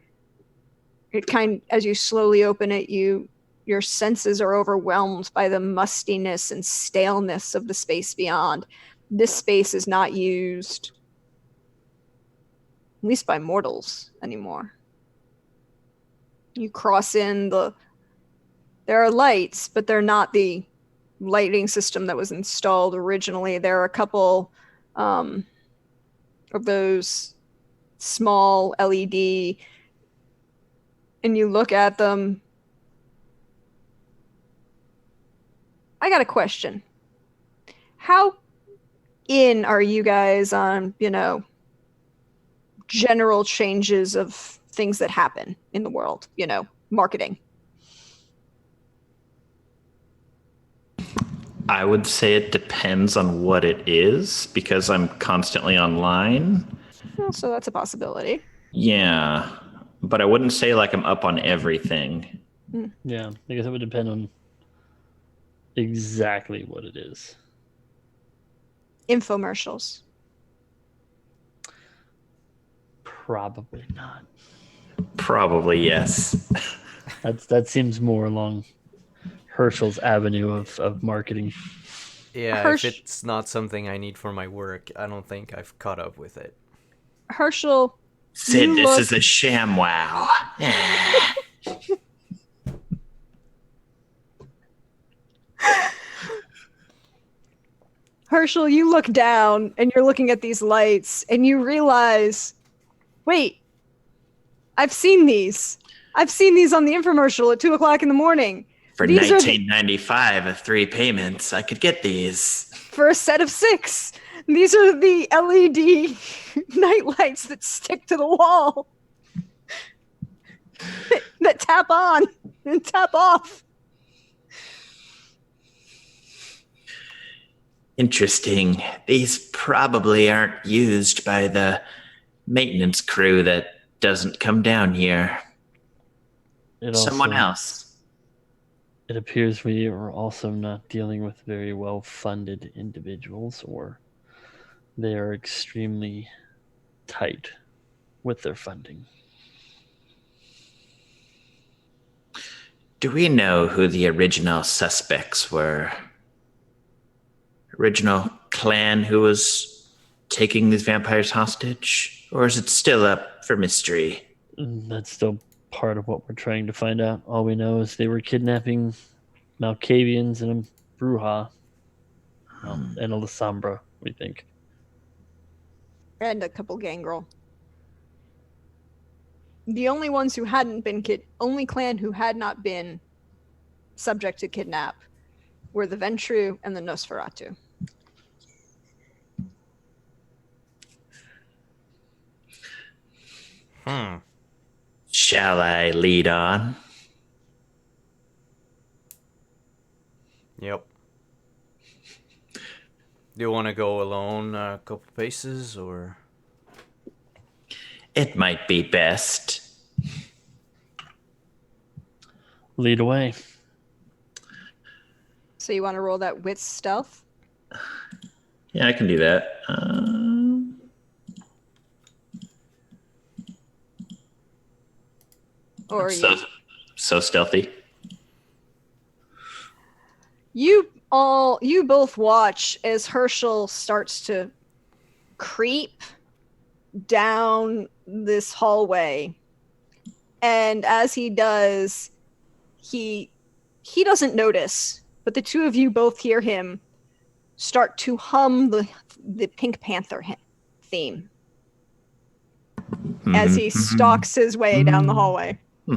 It as you slowly open it, your senses are overwhelmed by the mustiness and staleness of the space beyond. This space is not used, at least by mortals, anymore. You cross in there are lights, but they're not the lighting system that was installed originally. There are a couple of those small LED, and you look at them. I got a question. How in are you guys on, general changes of things that happen in the world, marketing? I would say it depends on what it is because I'm constantly online. Well, so that's a possibility. Yeah, but I wouldn't say like I'm up on everything. Yeah, I guess it would depend on exactly what it is. Infomercials. Probably not. Probably yes. That seems more along Herschel's avenue of marketing. Yeah, if it's not something I need for my work, I don't think I've caught up with it. Herschel, Sid, this is a sham wow. Herschel, you look down and you're looking at these lights and you realize, wait, I've seen these. I've seen these on the infomercial at 2:00 in the morning. For These are $19.95 of 3 payments, I could get these. for a set of 6. These are the LED night lights that stick to the wall. that tap on and tap off. Interesting. These probably aren't used by the maintenance crew that doesn't come down here. Someone else. It appears we are also not dealing with very well-funded individuals, or they are extremely tight with their funding. Do we know who the original suspects were? Original clan who was taking these vampires hostage? Or is it still up for mystery? That's still part of what we're trying to find out. All we know is they were kidnapping Malkavians and a Bruja. And a Lasombra, we think. And a couple gangrel. The only ones who hadn't been only clan who had not been subject to kidnap were the Ventru and the Nosferatu. Shall I lead on? Yep. Do you want to go alone a couple paces, or? It might be best. Lead away. So you want to roll that wits stealth? Yeah, I can do that. Or so stealthy. You both watch as Herschel starts to creep down this hallway. And as he does, he doesn't notice, but the two of you both hear him start to hum the Pink Panther theme as he stalks his way down the hallway. I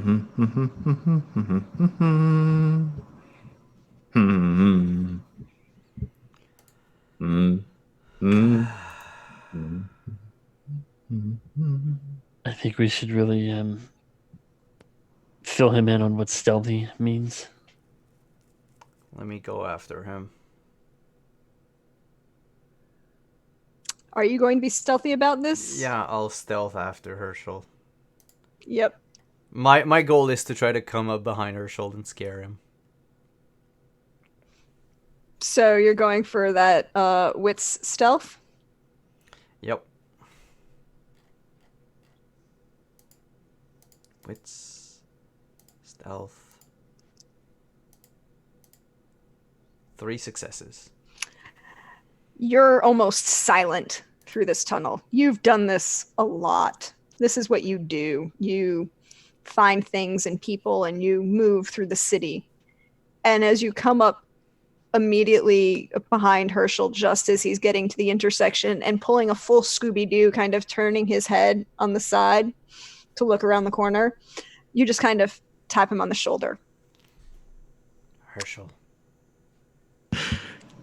think we should really fill him in on what stealthy means. Let me go after him. Are you going to be stealthy about this? Yeah, I'll stealth after Herschel. Yep. My goal is to try to come up behind Herschel and scare him. So you're going for that wits stealth? Yep. Wits. Stealth. 3 successes. You're almost silent through this tunnel. You've done this a lot. This is what you do. You find things and people and you move through the city. And as you come up immediately behind Herschel just as he's getting to the intersection and pulling a full Scooby-Doo, kind of turning his head on the side to look around the corner. You just kind of tap him on the shoulder. Herschel.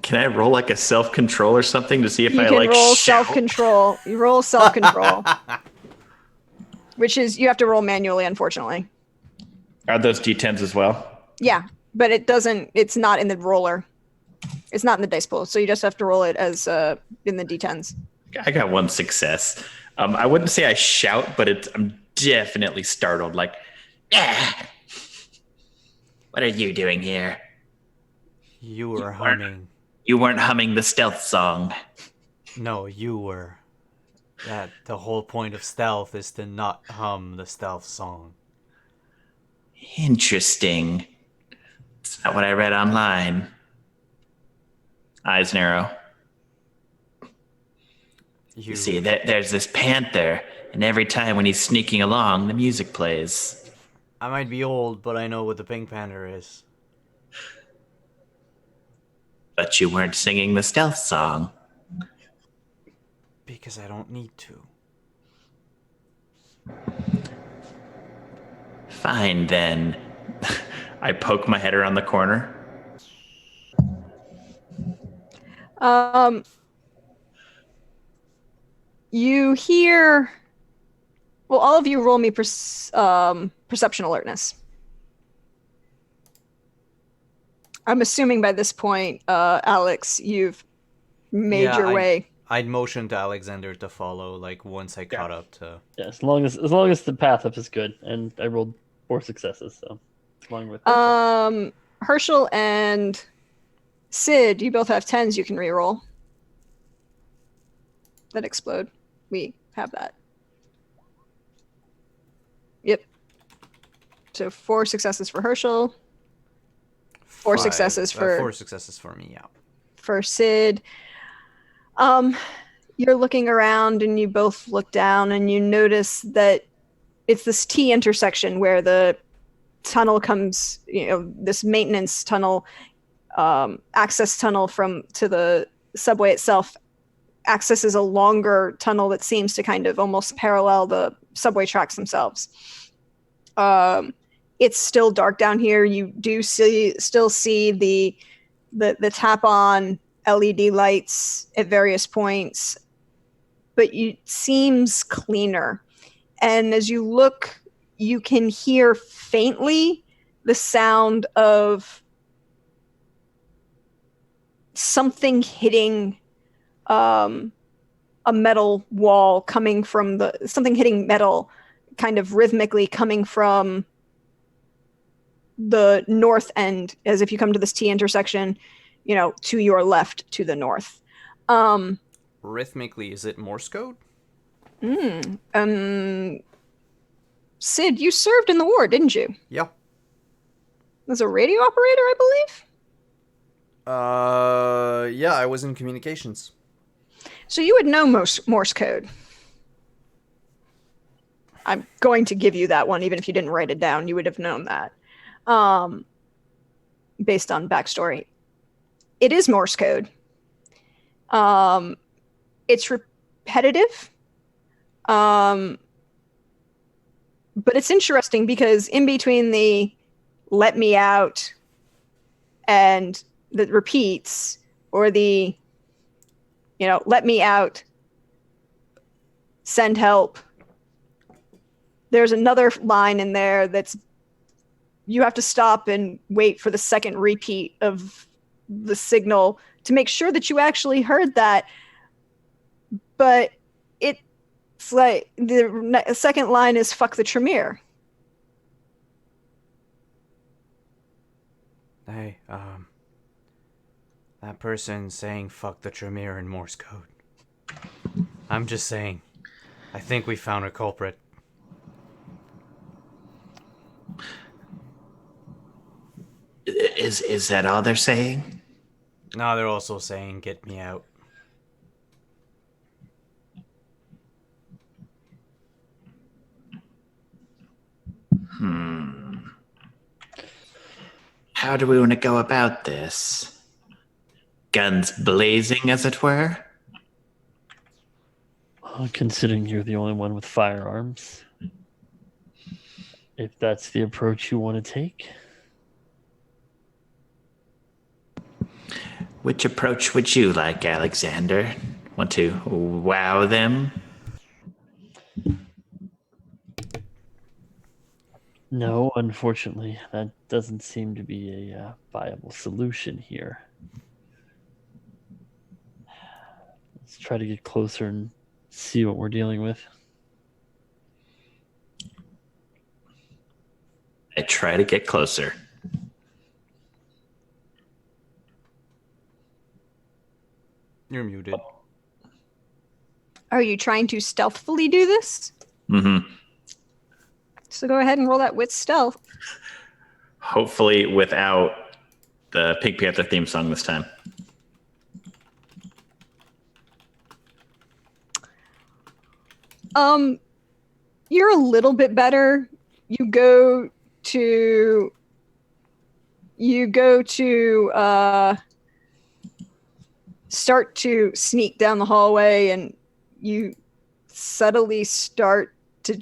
Can I roll like a self-control or something to see if You I can like roll shout? self-control. You roll self-control. Which is, you have to roll manually, unfortunately. Are those D10s as well? Yeah, but it's not in the roller. It's not in the dice pool, so you just have to roll it as in the D10s. I got one success. I wouldn't say I shout, but I'm definitely startled. Like, ah, what are you doing here? You were humming. You weren't humming the stealth song. No, you were. That the whole point of stealth is to not hum the stealth song. Interesting. It's not what I read online. Eyes narrow. You see, there's this panther, and every time when he's sneaking along, the music plays. I might be old, but I know what the Pink Panther is. But you weren't singing the stealth song. Because I don't need to. Fine, then. I poke my head around the corner. You hear... Well, all of you roll me perception alertness. I'm assuming by this point, Alex, you've made your way. I'd motion to Alexander to follow, like, once I caught up to... Yeah, as long as the path up is good, and I rolled 4 successes, so along with Herschel and Sid, you both have 10s you can reroll. That explode. We have that. Yep. So 4 successes for Herschel. 4 successes for 4 successes for me, yeah. For Sid. You're looking around and you both look down and you notice that it's this T intersection where the tunnel comes, this maintenance tunnel, access tunnel to the subway itself accesses a longer tunnel that seems to kind of almost parallel the subway tracks themselves. It's still dark down here. You do still see the tap on LED lights at various points, but it seems cleaner. And as you look, you can hear faintly the sound of something hitting a metal wall, something hitting metal kind of rhythmically coming from the north end, as if you come to this T intersection, to your left to the north. Rhythmically, is it Morse code? Sid, you served in the war, didn't you? Yeah. As a radio operator, I believe? Yeah, I was in communications. So you would know Morse code. I'm going to give you that one, even if you didn't write it down, you would have known that. Based on backstory. It is Morse code. It's repetitive. But it's interesting because in between the let me out and the repeats, or the, let me out, send help, there's another line in there that's, you have to stop and wait for the second repeat of the signal to make sure that you actually heard that. But it's like the second line is fuck the Tremere. Hey, that person saying fuck the Tremere in Morse code. I'm just saying, I think we found a culprit. Is that all they're saying? No, they're also saying get me out. How do we want to go about this? guns blazing, as it were? Considering you're the only one with firearms, if that's the approach you want to take. Which approach would you like, Alexander? Want to wow them? No, unfortunately, that doesn't seem to be a viable solution here. Let's try to get closer and see what we're dealing with. I try to get closer. You're muted. Are you trying to stealthily do this? Mm-hmm. So go ahead and roll that with stealth. Hopefully without the Pig Panther theme song this time. You're a little bit better. You go to start to sneak down the hallway, and you subtly start to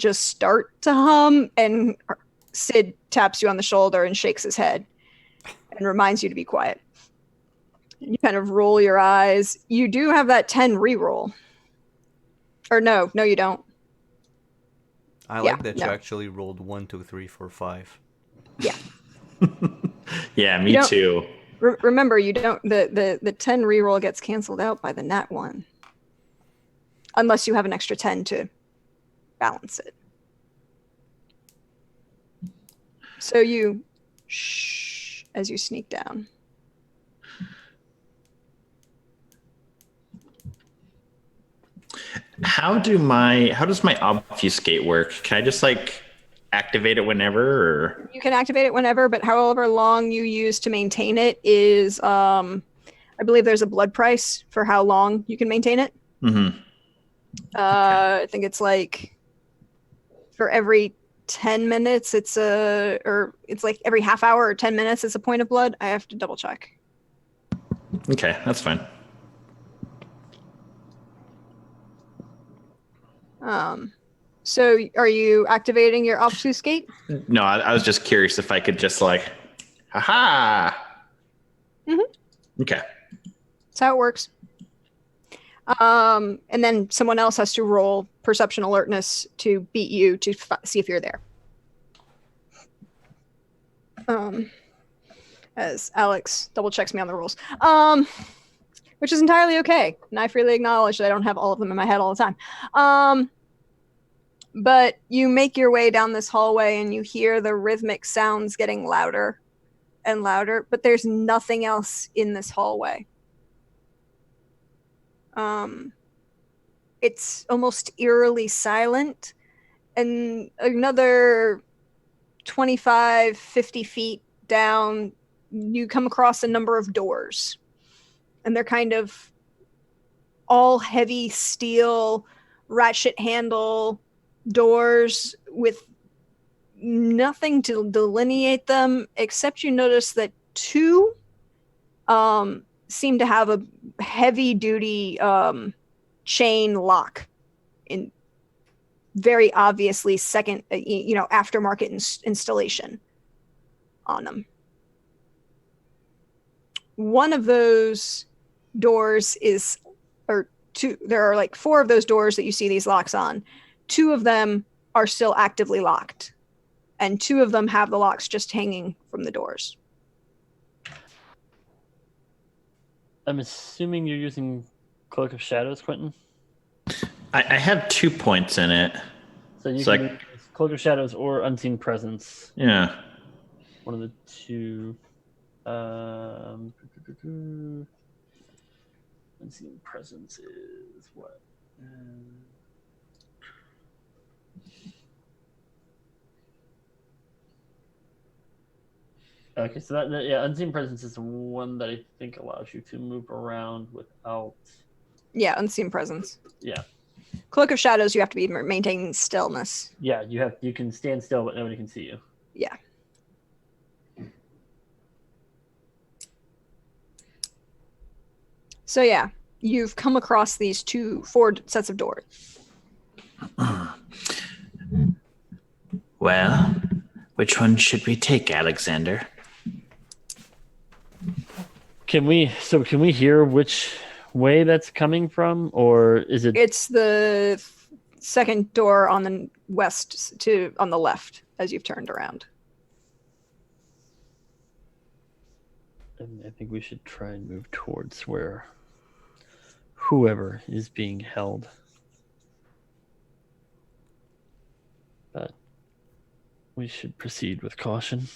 hum, and Sid taps you on the shoulder and shakes his head and reminds you to be quiet. And you kind of roll your eyes. You do have that 10 reroll. Or no, you don't. I like that you actually rolled 1, 2, 3, 4, 5. Yeah. Yeah, me too. Remember, you don't. The 10 reroll gets canceled out by the nat 1, unless you have an extra 10 to balance it. So you shh as you sneak down. How does my obfuscate work? Can I just like activate it whenever, or? You can activate it whenever, but however long you use to maintain it is I believe there's a blood price for how long you can maintain it. Mm-hmm. I think it's like for every 10 minutes it's like every half hour or 10 minutes it's a point of blood. I have to double check. Okay, that's fine. So are you activating your obfuscate? No, I was just curious if I could just like, haha. Mm-hmm. Okay. That's how it works. And then someone else has to roll perception alertness to beat you to see if you're there. As Alex double checks me on the rules. Which is entirely okay. And I freely acknowledge that I don't have all of them in my head all the time. But you make your way down this hallway and you hear the rhythmic sounds getting louder and louder, but there's nothing else in this hallway. It's almost eerily silent, and another 25, 50 feet down, you come across a number of doors, and they're kind of all heavy steel, ratchet handle doors with nothing to delineate them, except you notice that 2 seem to have a heavy duty chain lock, in very obviously second aftermarket installation on them. One of those doors there are like 4 of those doors that you see these locks on. 2 of them are still actively locked, and 2 of them have the locks just hanging from the doors. I'm assuming you're using Cloak of Shadows, Quentin? I have 2 points in it. So you can use Cloak of Shadows or Unseen Presence. Yeah. One of the 2. Unseen Presence is what? Okay, so Unseen Presence is the one that I think allows you to move around without. Yeah, Unseen Presence. Yeah. Cloak of Shadows, you have to be maintaining stillness. Yeah, you can stand still, but nobody can see you. Yeah. So yeah, you've come across these four sets of doors. Well, which one should we take, Alexander? Can we hear which way that's coming from, or is it? It's the second door on the west on the left as you've turned around. I think we should try and move towards where whoever is being held. But we should proceed with caution.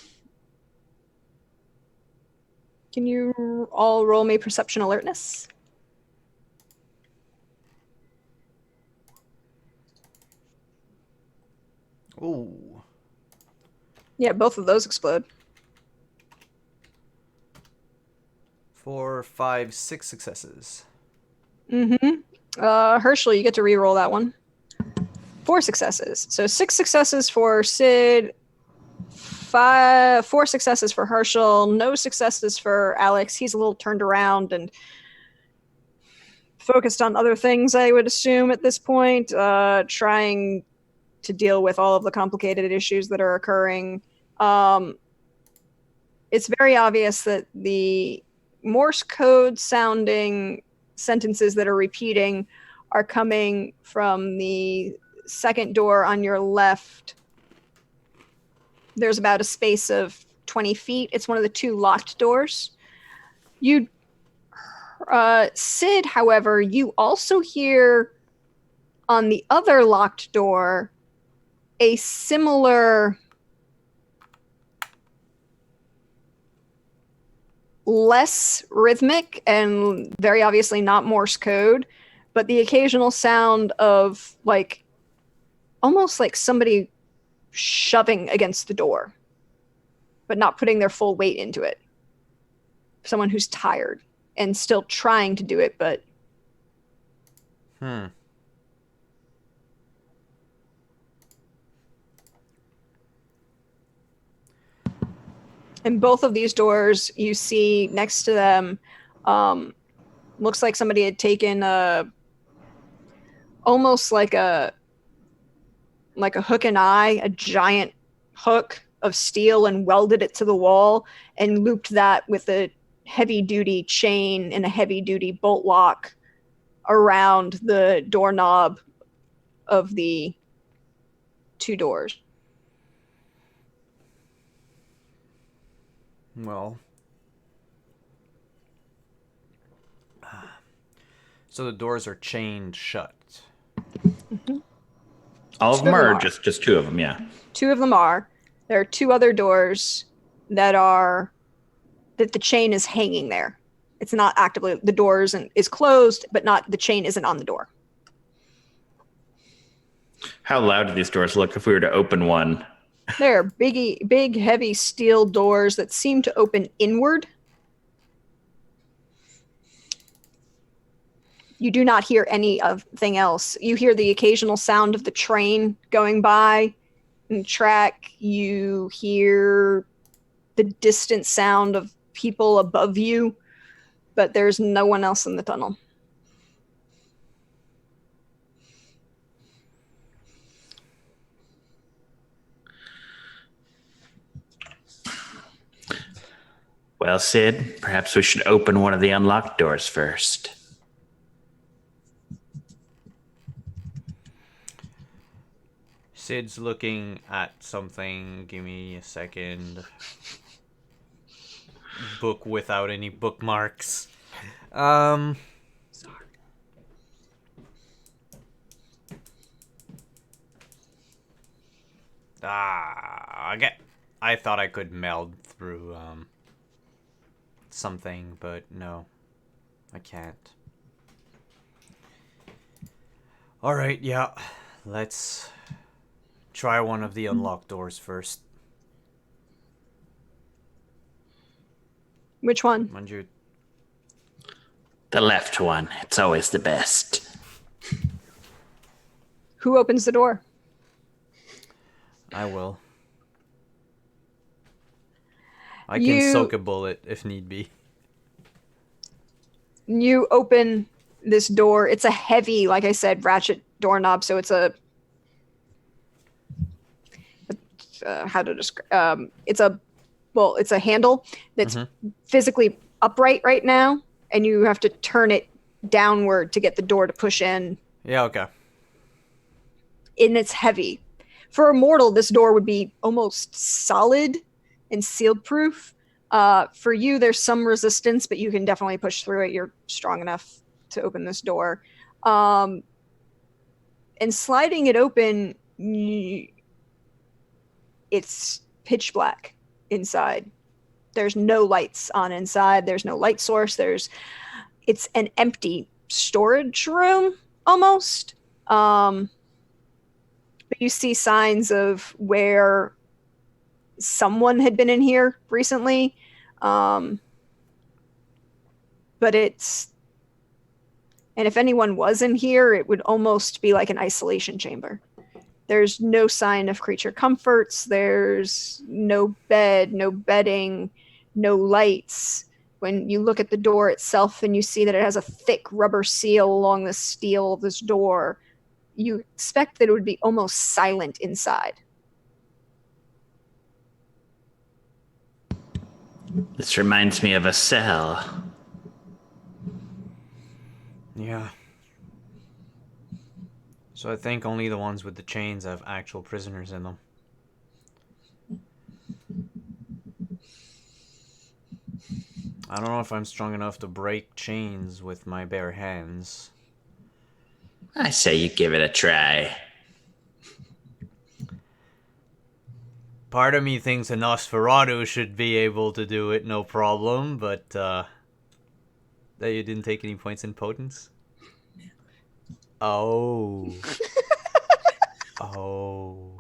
Can you all roll me perception alertness? Ooh. Yeah, both of those explode. 4, 5, 6 successes. Herschel, you get to re-roll that one. 4 successes. So 6 successes for Sid, 4 successes for Herschel, no successes for Alex. He's a little turned around and focused on other things, I would assume, at this point, trying to deal with all of the complicated issues that are occurring. It's very obvious that the Morse code sounding sentences that are repeating are coming from the second door on your left. There's about a space of 20 feet. It's one of the 2 locked doors. Sid, however, you also hear on the other locked door a similar, less rhythmic and very obviously not Morse code, but the occasional sound of almost like somebody shoving against the door, but not putting their full weight into it. Someone who's tired and still trying to do it, but... And both of these doors, you see next to them, looks like somebody had taken almost like a hook and eye, a giant hook of steel, and welded it to the wall and looped that with a heavy-duty chain and a heavy-duty bolt lock around the doorknob of the 2 doors. Well, so the doors are chained shut. Mm-hmm. All of them are, or just 2 of them? Yeah. 2 of them are. There are 2 other doors that the chain is hanging there. It's not actively, the door is closed, but the chain isn't on the door. How loud do these doors look if we were to open one? They're big, heavy steel doors that seem to open inward. You do not hear anything else. You hear the occasional sound of the train going by in the track. You hear the distant sound of people above you, but there's no one else in the tunnel. Well, Sid, perhaps we should open one of the unlocked doors first. Sid's looking at something. Give me a second. Book without any bookmarks. Sorry. I thought I could meld through something, but no, I can't. All right, yeah, let's try one of the unlocked doors first. Which one? Manju. The left one. It's always the best. Who opens the door? I will. I can soak a bullet if need be. You open this door. It's a heavy, like I said, ratchet doorknob. So it's a how to describe? It's a handle that's physically upright right now, and you have to turn it downward to get the door to push in. Yeah, okay. And it's heavy. For a mortal, this door would be almost solid and sealed proof. For you, there's some resistance, but you can definitely push through it. You're strong enough to open this door. And sliding it open, it's pitch black inside. There's no lights on inside. There's no light source. It's an empty storage room almost. But you see signs of where someone had been in here recently. And if anyone was in here, it would almost be like an isolation chamber. There's no sign of creature comforts. There's no bed, no bedding, no lights. When you look at the door itself and you see that it has a thick rubber seal along the steel of this door, you expect that it would be almost silent inside. This reminds me of a cell. Yeah. So I think only the ones with the chains have actual prisoners in them. I don't know if I'm strong enough to break chains with my bare hands. I say you give it a try. Part of me thinks a Nosferatu should be able to do it, no problem, but that you didn't take any points in potence? Oh. Oh.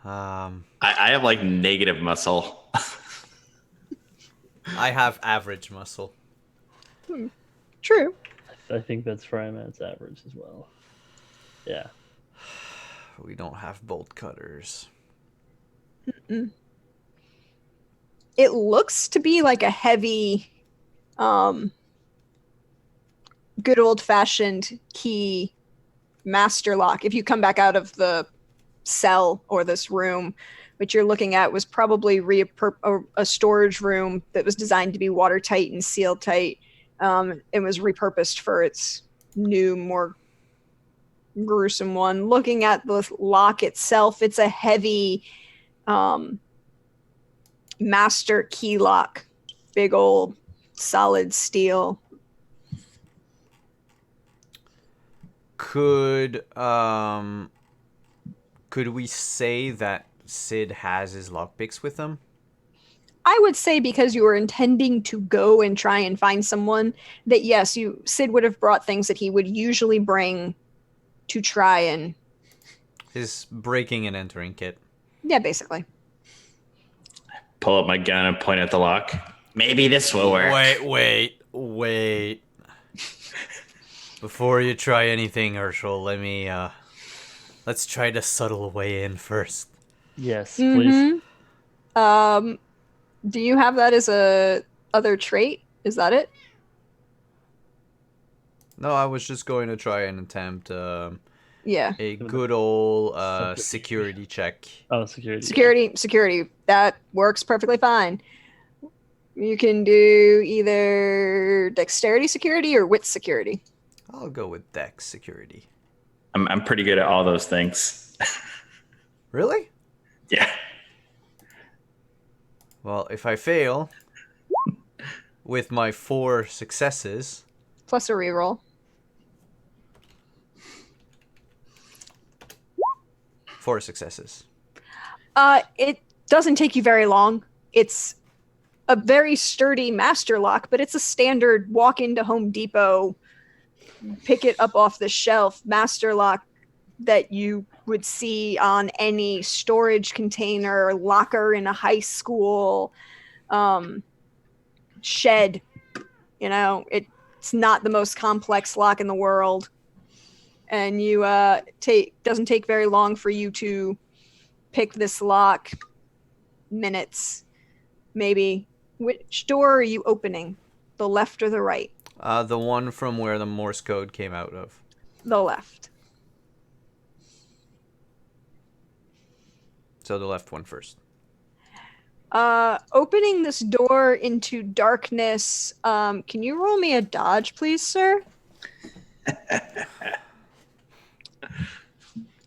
I have like negative muscle. I have average muscle. True. I think that's where I'm at. It's average as well. Yeah. We don't have bolt cutters. Mm-mm. It looks to be like a heavy, good old-fashioned key master lock. If you come back out of the cell or this room, which you're looking at was probably a storage room that was designed to be watertight and sealed tight. It was repurposed for its new, more gruesome one. Looking at the lock itself, it's a heavy master key lock. Big old solid steel. Could we say that Sid has his lockpicks with him? I would say because you were intending to go and try and find someone, that yes, Sid would have brought things that he would usually bring to try and... His breaking and entering kit. Yeah, basically. Pull up my gun and point at the lock. Maybe this will work. Wait. Before you try anything, Herschel, let's try the subtle way in first. Yes, please. Do you have that as a other trait? Is that it? No, I was just going to try and attempt a good old security check. Oh, security. Security. That works perfectly fine. You can do either dexterity security or wit security. I'll go with dex security. I'm pretty good at all those things. Really? Yeah. Well, if I fail with my 4 successes... Plus a reroll. 4 successes. It doesn't take you very long. It's a very sturdy master lock, but it's a standard walk into Home Depot, pick it up off the shelf master lock that you would see on any storage container, locker in a high school, shed. You know, it's not the most complex lock in the world. And you doesn't take very long for you to pick this lock. Minutes, maybe. Which door are you opening? The left or the right? The one from where the Morse code came out of. The left. So the left one first. Opening this door into darkness. Can you roll me a dodge, please, sir?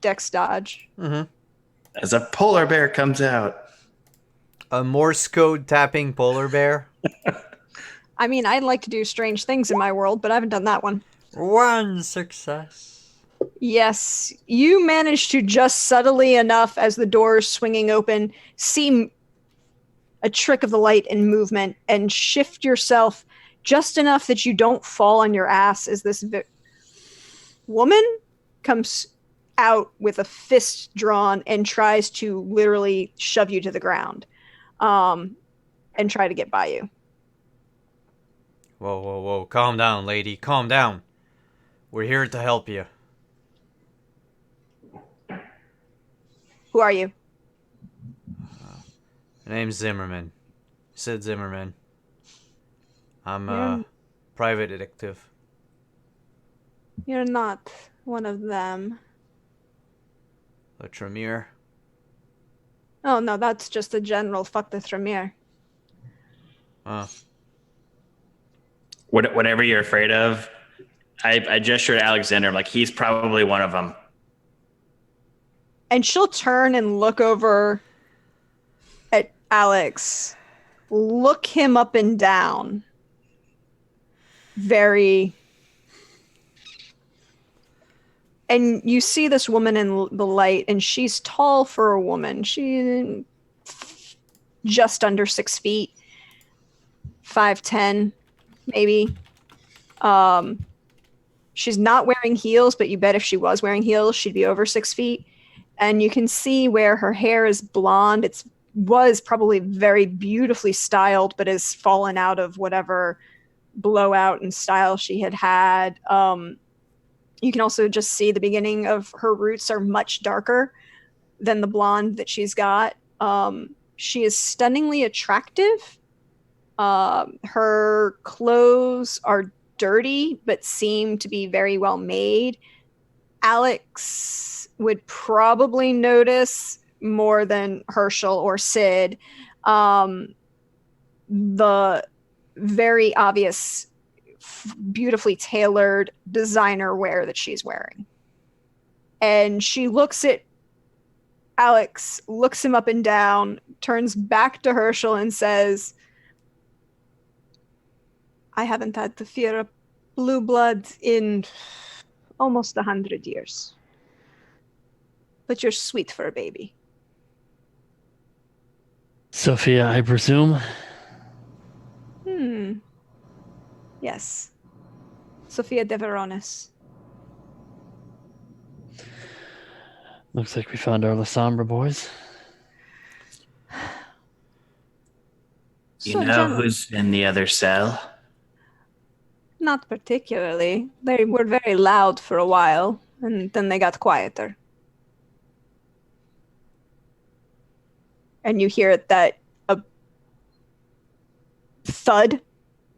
Dex dodge. Mm-hmm. As a polar bear comes out. A Morse code tapping polar bear. I mean, I'd like to do strange things in my world, but I haven't done that one. 1 success. Yes, you manage to just subtly enough as the door is swinging open, see a trick of the light and movement, and shift yourself just enough that you don't fall on your ass as this woman comes out with a fist drawn and tries to literally shove you to the ground and try to get by you. Whoa, whoa, whoa. Calm down, lady. Calm down. We're here to help you. Who are you? My name's Zimmerman. Sid Zimmerman. I'm a private detective. You're not one of them. A Tremere. Oh, no, that's just a general fuck the Tremere. Whatever you're afraid of, I gesture to Alexander. I'm like, he's probably one of them. And she'll turn and look over at Alex, look him up and down. Very. And you see this woman in the light, and she's tall for a woman. She's just under 6 feet, 5'10", maybe. She's not wearing heels, but you bet if she was wearing heels, she'd be over 6 feet. And you can see where her hair is blonde. It was probably very beautifully styled, but has fallen out of whatever blowout and style she had had. You can also just see the beginning of her roots are much darker than the blonde that she's got. She is stunningly attractive. Her clothes are dirty, but seem to be very well made. Alex would probably notice more than Herschel or Sid the very obvious, beautifully tailored designer wear that she's wearing. And she looks at Alex, looks him up and down, turns back to Herschel and says, I haven't had to fear a blue blood in almost 100 years. But you're sweet for a baby. Sophia, I presume? Yes. Sophia de Veronis. Looks like we found our Lasombra boys. You know who's in the other cell? Not particularly. They were very loud for a while, and then they got quieter. And you hear that a thud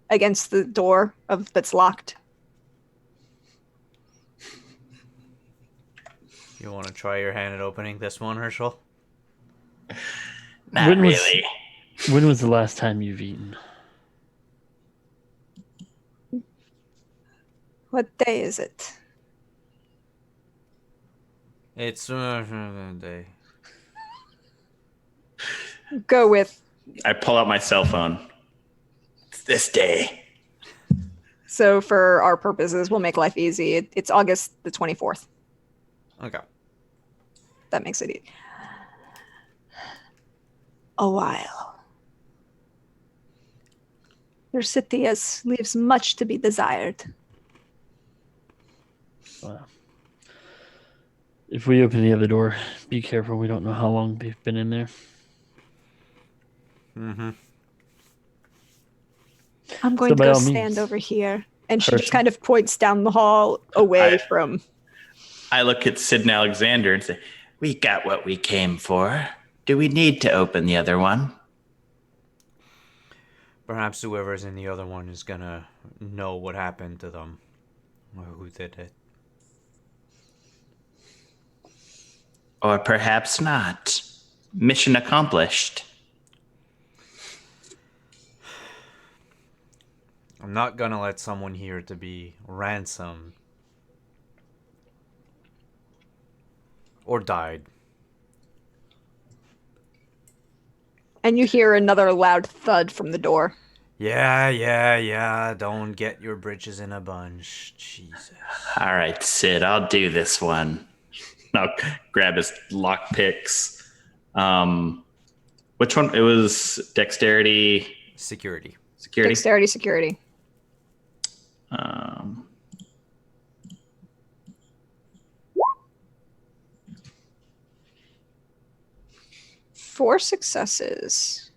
against the door that's locked. You want to try your hand at opening this one, Herschel? Not really. When was the last time you've eaten? What day is it? It's day. Go with. I pull out my cell phone. It's this day. So for our purposes, we'll make life easy. It's August the 24th. Okay. That makes it easy. A while. Your city leaves much to be desired. Wow. If we open the other door, be careful. We don't know how long they've been in there. Mm-hmm. I'm going to go stand over here. And she just kind of points down the hall away from... I look at Sid and Alexander and say, we got what we came for. Do we need to open the other one? Perhaps whoever's in the other one is gonna know what happened to them. Or who did it. Or perhaps not. Mission accomplished. I'm not gonna let someone here to be ransomed. Or died. And you hear another loud thud from the door. Yeah. Don't get your britches in a bunch. Jesus. All right, Sid, I'll do this one. I'll grab his lock picks. Which one? It was dexterity, Security. Dexterity, security. 4 successes.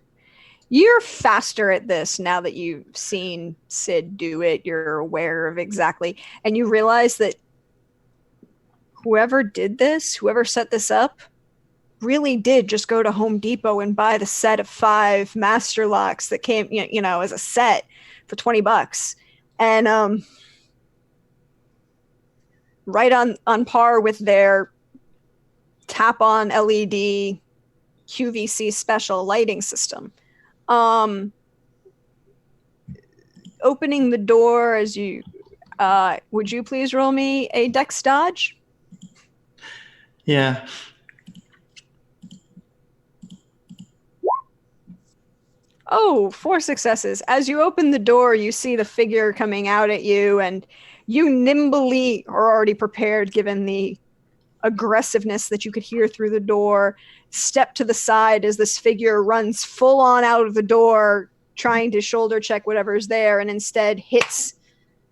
You're faster at this now that you've seen Sid do it. You're aware of exactly. And you realize that whoever did this, whoever set this up, really did just go to Home Depot and buy the set of 5 master locks that came, as a set for $20. And right on par with their tap on LED QVC special lighting system. Opening the door as you would you please roll me a dex dodge? Yeah. Oh, 4 successes. As you open the door, you see the figure coming out at you, and you nimbly are already prepared given the aggressiveness that you could hear through the door. Step to the side as this figure runs full on out of the door, trying to shoulder check whatever's there, and instead hits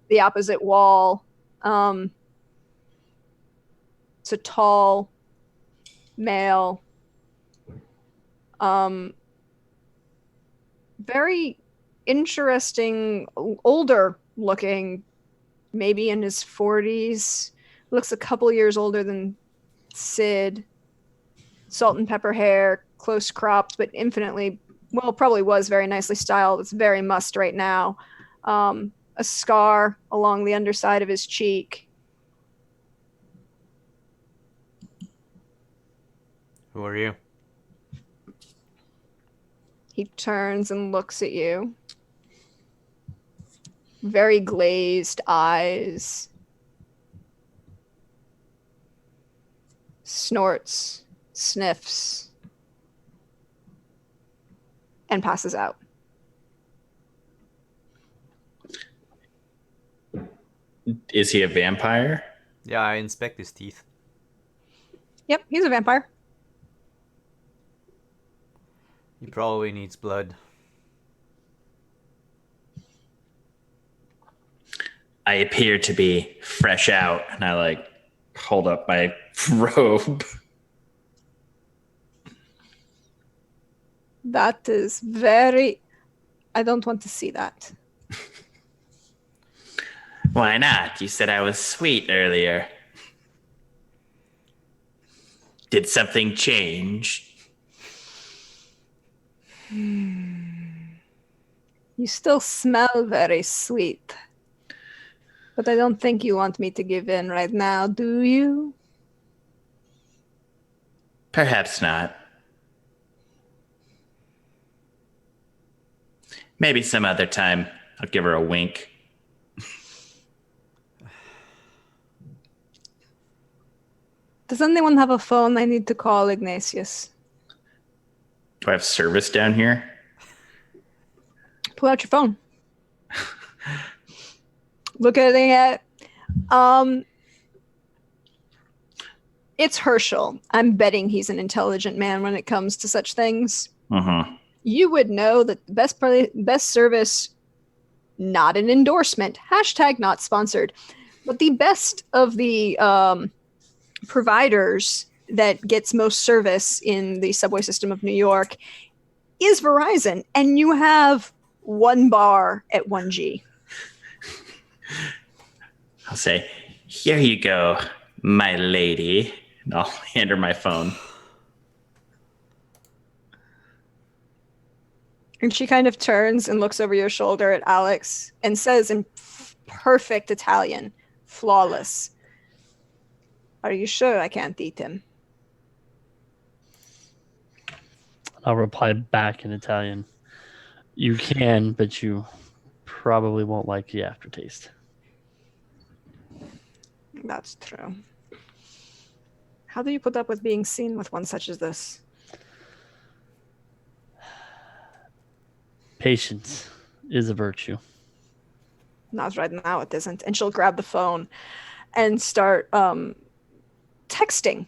the opposite wall. It's a tall male, very interesting, older looking, maybe in his 40s. Looks a couple years older than Sid. Salt and pepper hair, close cropped, but infinitely, well, probably was very nicely styled. It's very must right now. A scar along the underside of his cheek. Who are you? He turns and looks at you. Very glazed eyes. Snorts, sniffs, and passes out. Is he a vampire? Yeah, I inspect his teeth. Yep, he's a vampire. He probably needs blood. I appear to be fresh out, and I hold up my robe. That is very... I don't want to see that. Why not? You said I was sweet earlier. Did something change? You still smell very sweet. But I don't think you want me to give in right now, do you? Perhaps not. Maybe some other time. I'll give her a wink. Does anyone have a phone? I need to call Ignatius. Do I have service down here? Pull out your phone. Look at it. It's Herschel. I'm betting he's an intelligent man when it comes to such things. You would know that the best service, not an endorsement, hashtag not sponsored, but the best of the providers that gets most service in the subway system of New York is Verizon. And you have one bar at 1G. I'll say, here you go, my lady. And I'll hand her my phone. And she kind of turns and looks over your shoulder at Alex and says in perfect Italian, flawless, "Are you sure I can't eat him?" I'll reply back in Italian. You can, but you probably won't like the aftertaste. That's true. How do you put up with being seen with one such as this? Patience is a virtue. Not right now, it isn't. And she'll grab the phone and start texting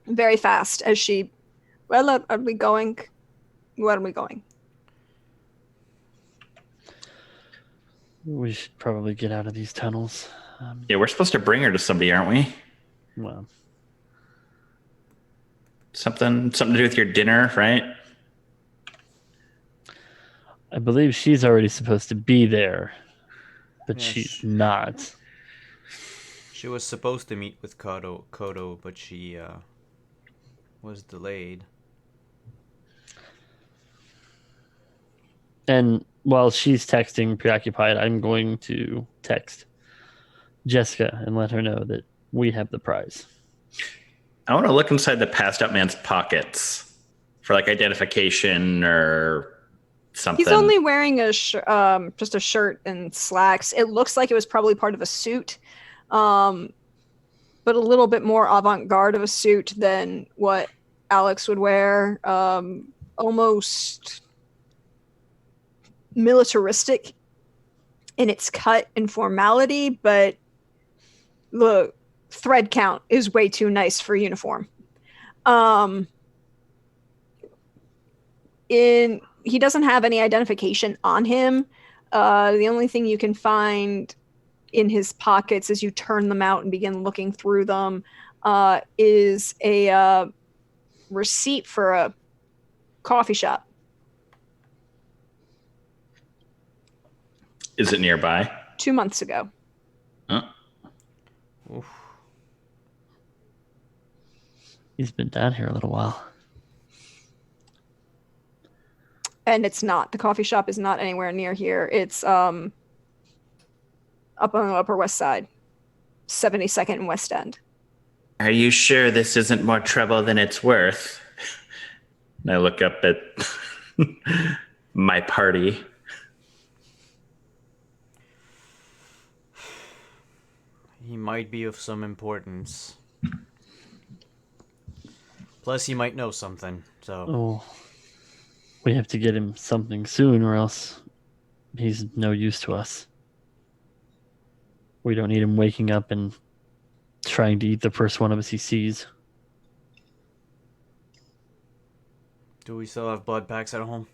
very fast as she, "Well, are we going? Where are we going?" We should probably get out of these tunnels. Yeah, we're supposed to bring her to somebody, aren't we? Well, Something to do with your dinner, right? I believe she's already supposed to be there, but Yeah, she's not. She was supposed to meet with Kodo, but she was delayed. And while she's texting, preoccupied, I'm going to text Jessica and let her know that we have the prize. I want to look inside the passed out man's pockets for like identification or something. He's only wearing just a shirt and slacks. It looks like it was probably part of a suit, but a little bit more avant-garde of a suit than what Alex would wear. Almost militaristic in its cut and formality, but the thread count is way too nice for uniform. He doesn't have any identification on him. The only thing you can find in his pockets as you turn them out and begin looking through them is a receipt for a coffee shop. Is it nearby? 2 months ago. Oof. He's been down here a little while. And it's not. The coffee shop is not anywhere near here. It's up on the Upper West Side, 72nd and West End. Are you sure this isn't more trouble than it's worth? And I look up at my party. He might be of some importance. Plus, he might know something, so... Oh, we have to get him something soon or else he's no use to us. We don't need him waking up and trying to eat the first one of us he sees. Do we still have blood packs at home?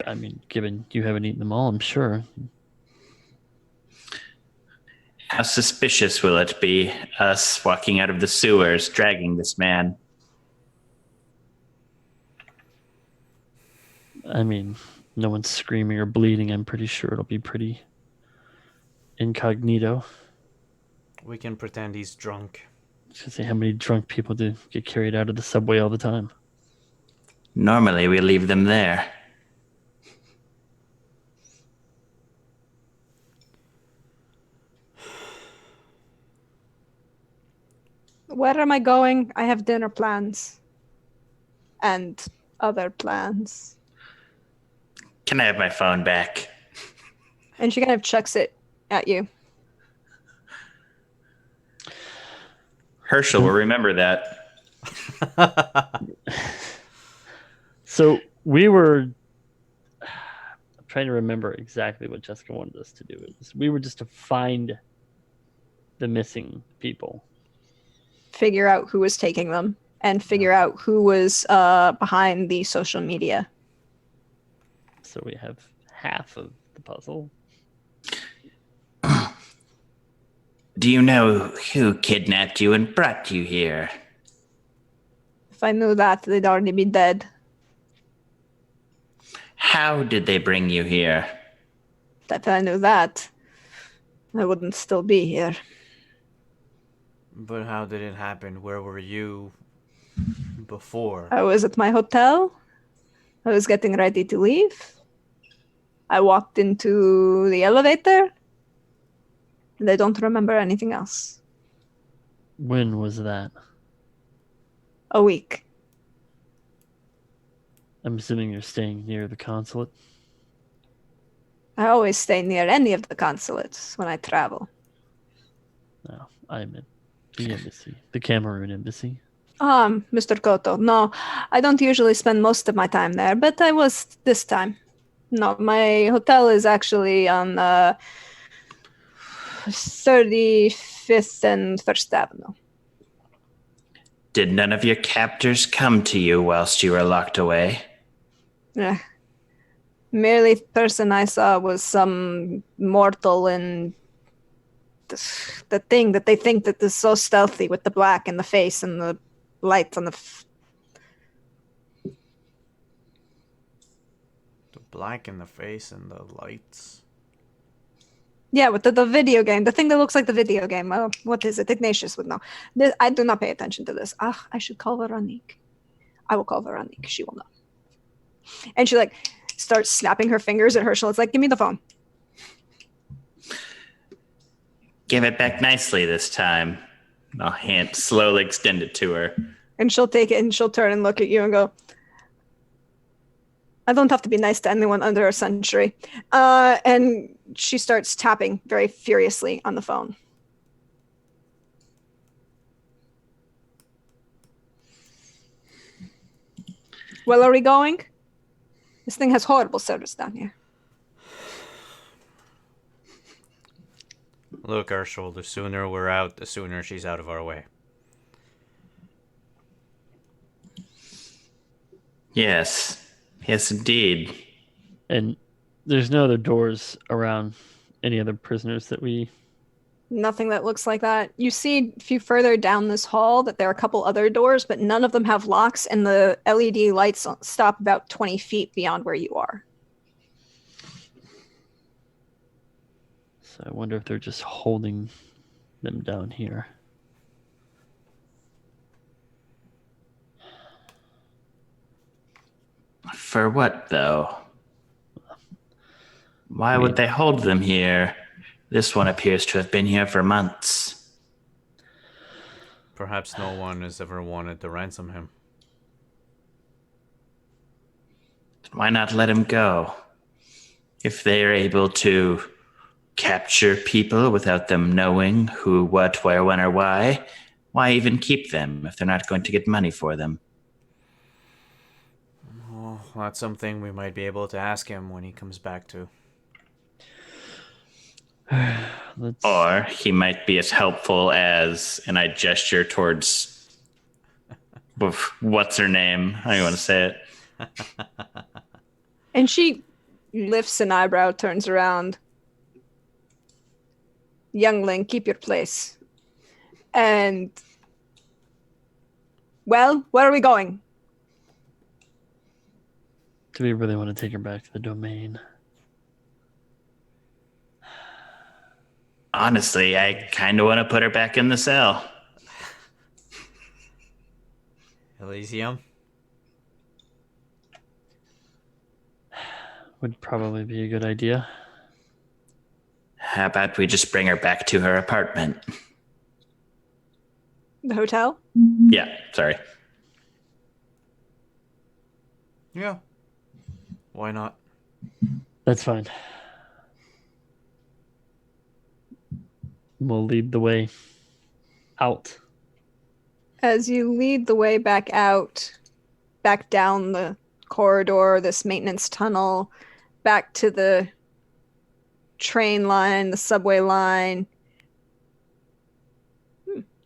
I mean, given you haven't eaten them all, I'm sure. How suspicious will it be, us walking out of the sewers, dragging this man? I mean, no one's screaming or bleeding. I'm pretty sure it'll be pretty incognito. We can pretend he's drunk. Just say how many drunk people do get carried out of the subway all the time. Normally, we leave them there. Where am I going? I have dinner plans. And other plans. Can I have my phone back? And she kind of chucks it at you. Herschel will remember that. So we were... I'm trying to remember exactly what Jessica wanted us to do. We were just to find the missing people. Figure out who was taking them. And figure out who was behind the social media. So we have half of the puzzle. Do you know who kidnapped you and brought you here? If I knew that, they'd already be dead. How did they bring you here? If I knew that, I wouldn't still be here. But how did it happen? Where were you before. I was at my hotel. I was getting ready to leave. I walked into the elevator, and I don't remember anything else. When was that? A week. I'm assuming you're staying near the consulate. I always stay near any of the consulates when I travel. No, I meant the embassy, the Cameroon embassy. Mr. Koto, no, I don't usually spend most of my time there, but I was this time. No, my hotel is actually on 35th and 1st Avenue. Did none of your captors come to you whilst you were locked away? Merely person I saw was some mortal in the thing that they think that is so stealthy with the black in the face and the light on the... The black in the face and the lights. Yeah, with the video game. The thing that looks like the video game. What is it? Ignatius would know. I do not pay attention to this. I should call Veronique. I will call Veronique. She will know. And she starts snapping her fingers at Herschel. It's like, give me the phone. Give it back nicely this time. I'll slowly extend it to her. And she'll take it and she'll turn and look at you and go, I don't have to be nice to anyone under a century. And she starts tapping very furiously on the phone. Well, are we going? This thing has horrible service down here. Look, Herschel, the sooner we're out, the sooner she's out of our way. Yes. Yes, indeed. And there's no other doors around any other prisoners that we... Nothing that looks like that. You see a few further down this hall that there are a couple other doors, but none of them have locks, and the LED lights stop about 20 feet beyond where you are. So I wonder if they're just holding them down here. For what, though? Why would they hold them here? This one appears to have been here for months. Perhaps no one has ever wanted to ransom him. Why not let him go? If they are able to capture people without them knowing who, what, where, when, or why even keep them if they're not going to get money for them? Oh, that's something we might be able to ask him when he comes back to. Or he might be as helpful as, and I gesture towards, what's her name? I don't want to say it. And she lifts an eyebrow, turns around. Youngling, keep your place. And, well, where are we going? Do we really want to take her back to the domain? Honestly, I kind of want to put her back in the cell. Elysium? Would probably be a good idea. How about we just bring her back to her apartment? The hotel? Yeah, sorry. Yeah. Why not? That's fine. We'll lead the way out. As you lead the way back out, back down the corridor, this maintenance tunnel, back to the train line, the subway line.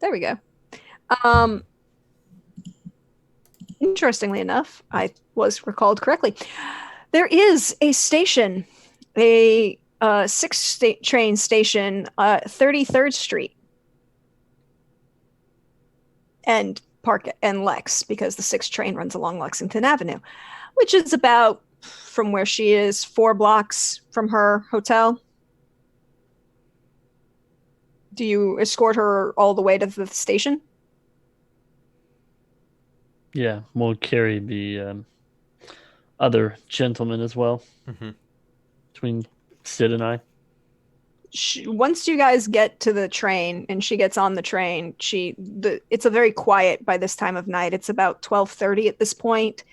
There we go. Interestingly enough, I was recalled correctly. There is a station, a 6 train station, 33rd Street. And Park and Lex, because the 6 train runs along Lexington Avenue, which is about, from where she is, 4 blocks from her hotel. Do you escort her all the way to the station? Yeah, we'll carry the other gentleman as well. Mm-hmm. Between Sid and I. Once you guys get to the train and she gets on the train, it's a very quiet by this time of night. It's about 12:30 at this point.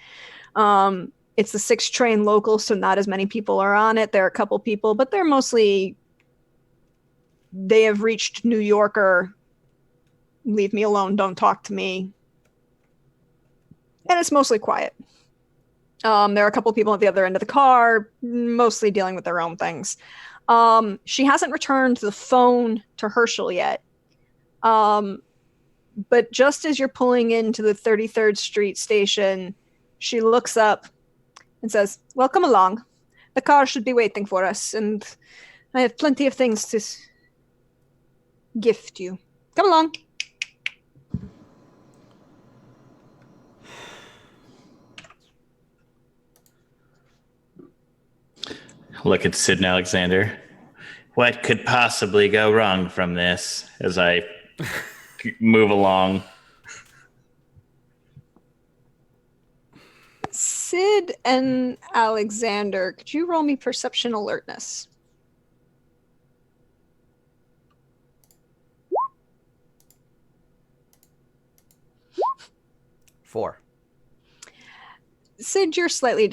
It's the 6 train local, so not as many people are on it. There are a couple people, but they're mostly, they have reached New Yorker, leave me alone, don't talk to me. And it's mostly quiet. There are a couple people at the other end of the car, mostly dealing with their own things. She hasn't returned the phone to Herschel yet. But just as you're pulling into the 33rd Street station, she looks up and says, "Welcome along. The car should be waiting for us, and I have plenty of things to gift you. Come along." Look at Sid and Alexander. What could possibly go wrong from this as I move along? Sid and Alexander, could you roll me perception alertness? Four. Sid, you're slightly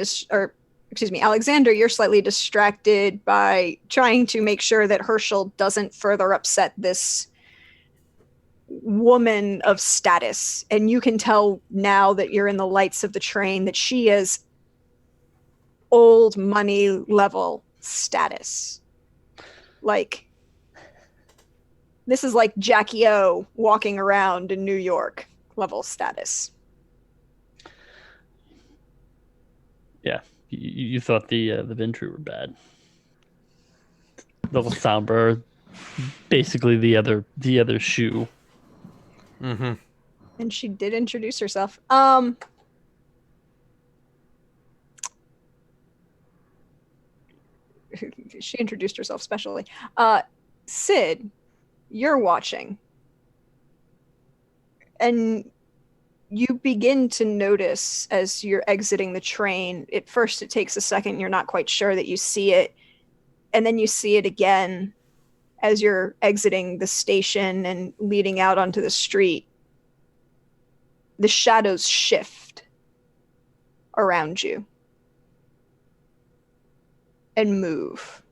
Alexander, you're slightly distracted by trying to make sure that Herschel doesn't further upset this woman of status. And you can tell now that you're in the lights of the train that she is old money level status. Like, this is like Jackie O walking around in New York level status. Yeah, you thought the Ventru were bad. The Lasombra, basically the other shoe. Mm-hmm. And she did introduce herself. She introduced herself specially. Sid, you're watching. And you begin to notice as you're exiting the train, at first it takes a second, you're not quite sure that you see it, and then you see it again as you're exiting the station and leading out onto the street. The shadows shift around you and move.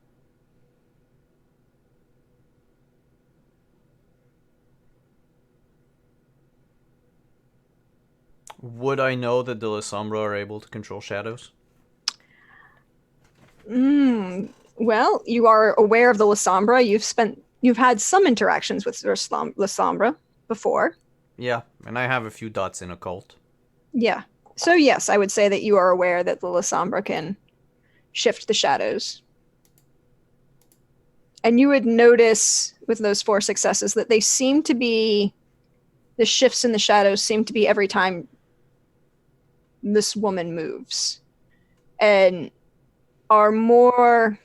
Would I know that the Lasombra are able to control shadows? Well, you are aware of the Lasombra. You've had some interactions with Lasombra before. Yeah, and I have a few dots in occult. Yeah. So yes, I would say that you are aware that the Lasombra can shift the shadows. And you would notice with those 4 successes that they seem to be, the shifts in the shadows seem to be every time this woman moves, and are more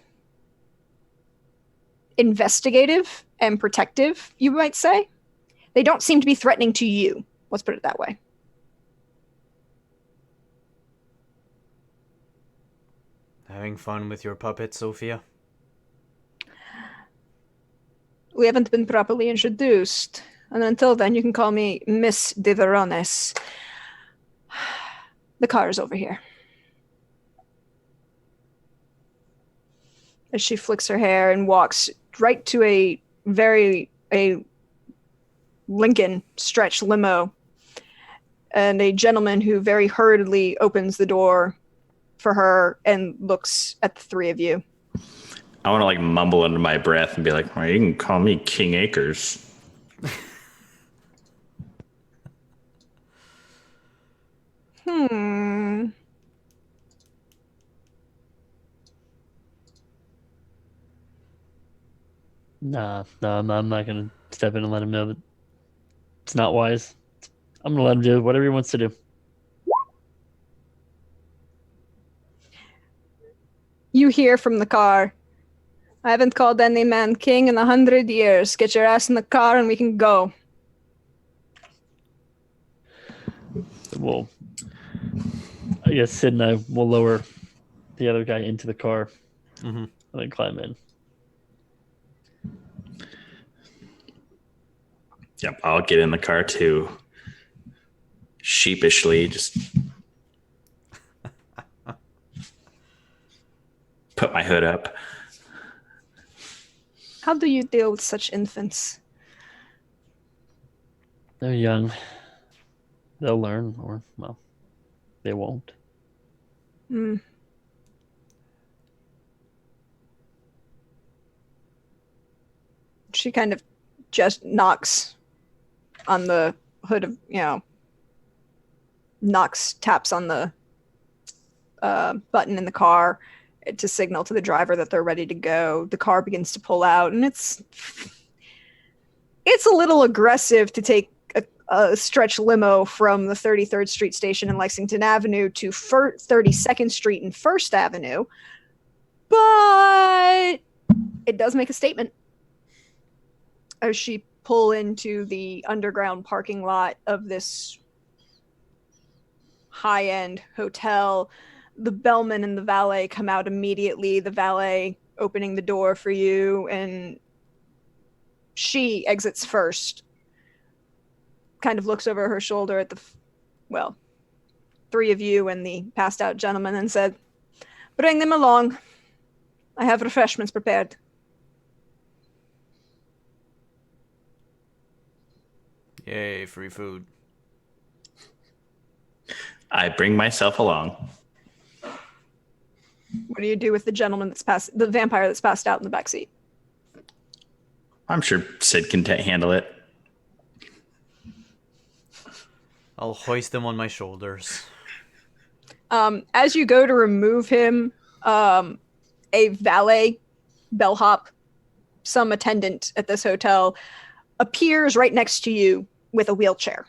investigative and protective, you might say. They don't seem to be threatening to you. Let's put it that way. Having fun with your puppet, Sophia? We haven't been properly introduced. And until then, you can call me Miss de Verones. The car is over here. As she flicks her hair and walks right to a Lincoln stretch limo, and a gentleman who very hurriedly opens the door for her and looks at the 3 of you. I want to like mumble under my breath and be like, well, you can call me King Acres. Nah, I'm not gonna step in and let him know that it's not wise. I'm gonna let him do whatever he wants to do. You hear from the car, "I haven't called any man king in 100 years. Get your ass in the car and we can go." we'll. I guess Sid and I will lower the other guy into the car and then climb in. Yep, I'll get in the car too. Sheepishly, just put my hood up. How do you deal with such infants? They're young. They'll learn, or, well, they won't. Hmm. She kind of just knocks on the hood of, taps on the button in the car to signal to the driver that they're ready to go. The car begins to pull out, and it's a little aggressive to take a stretch limo from the 33rd Street station in Lexington Avenue to 32nd Street and First Avenue, but it does make a statement. As she pull into the underground parking lot of this high-end hotel, the bellman and the valet come out immediately, the valet opening the door for you, and she exits first, kind of looks over her shoulder at three of you and the passed out gentleman, and said, "Bring them along. I have refreshments prepared." Yay, free food. I bring myself along. What do you do with the the vampire that's passed out in the back seat? I'm sure Sid can handle it. I'll hoist him on my shoulders. As you go to remove him, a valet, bellhop, some attendant at this hotel, appears right next to you with a wheelchair.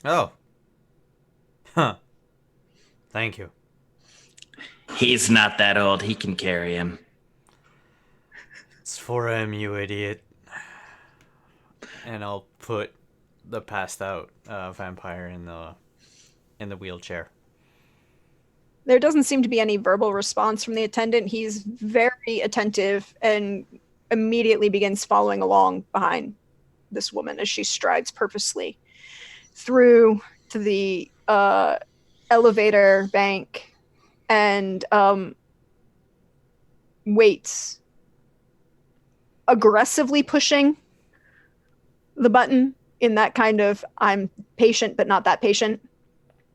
Oh. Huh. Thank you. He's not that old. He can carry him. It's for him, you idiot. And I'll put the passed out vampire in the wheelchair. There doesn't seem to be any verbal response from the attendant. He's very attentive and immediately begins following along behind this woman as she strides purposely through to the elevator bank and waits, aggressively pushing the button in that kind of I'm patient but not that patient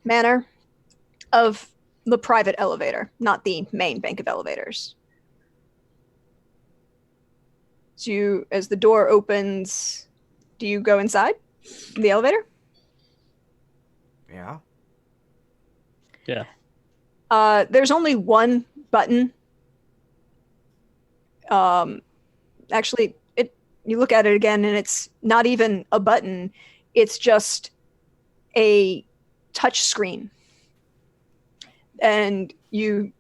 manner of the private elevator, not the main bank of elevators. So as the door opens, do you go inside the elevator? Yeah. Yeah. There's only one button. Actually, you look at it again, and it's not even a button. It's just a touch screen. And you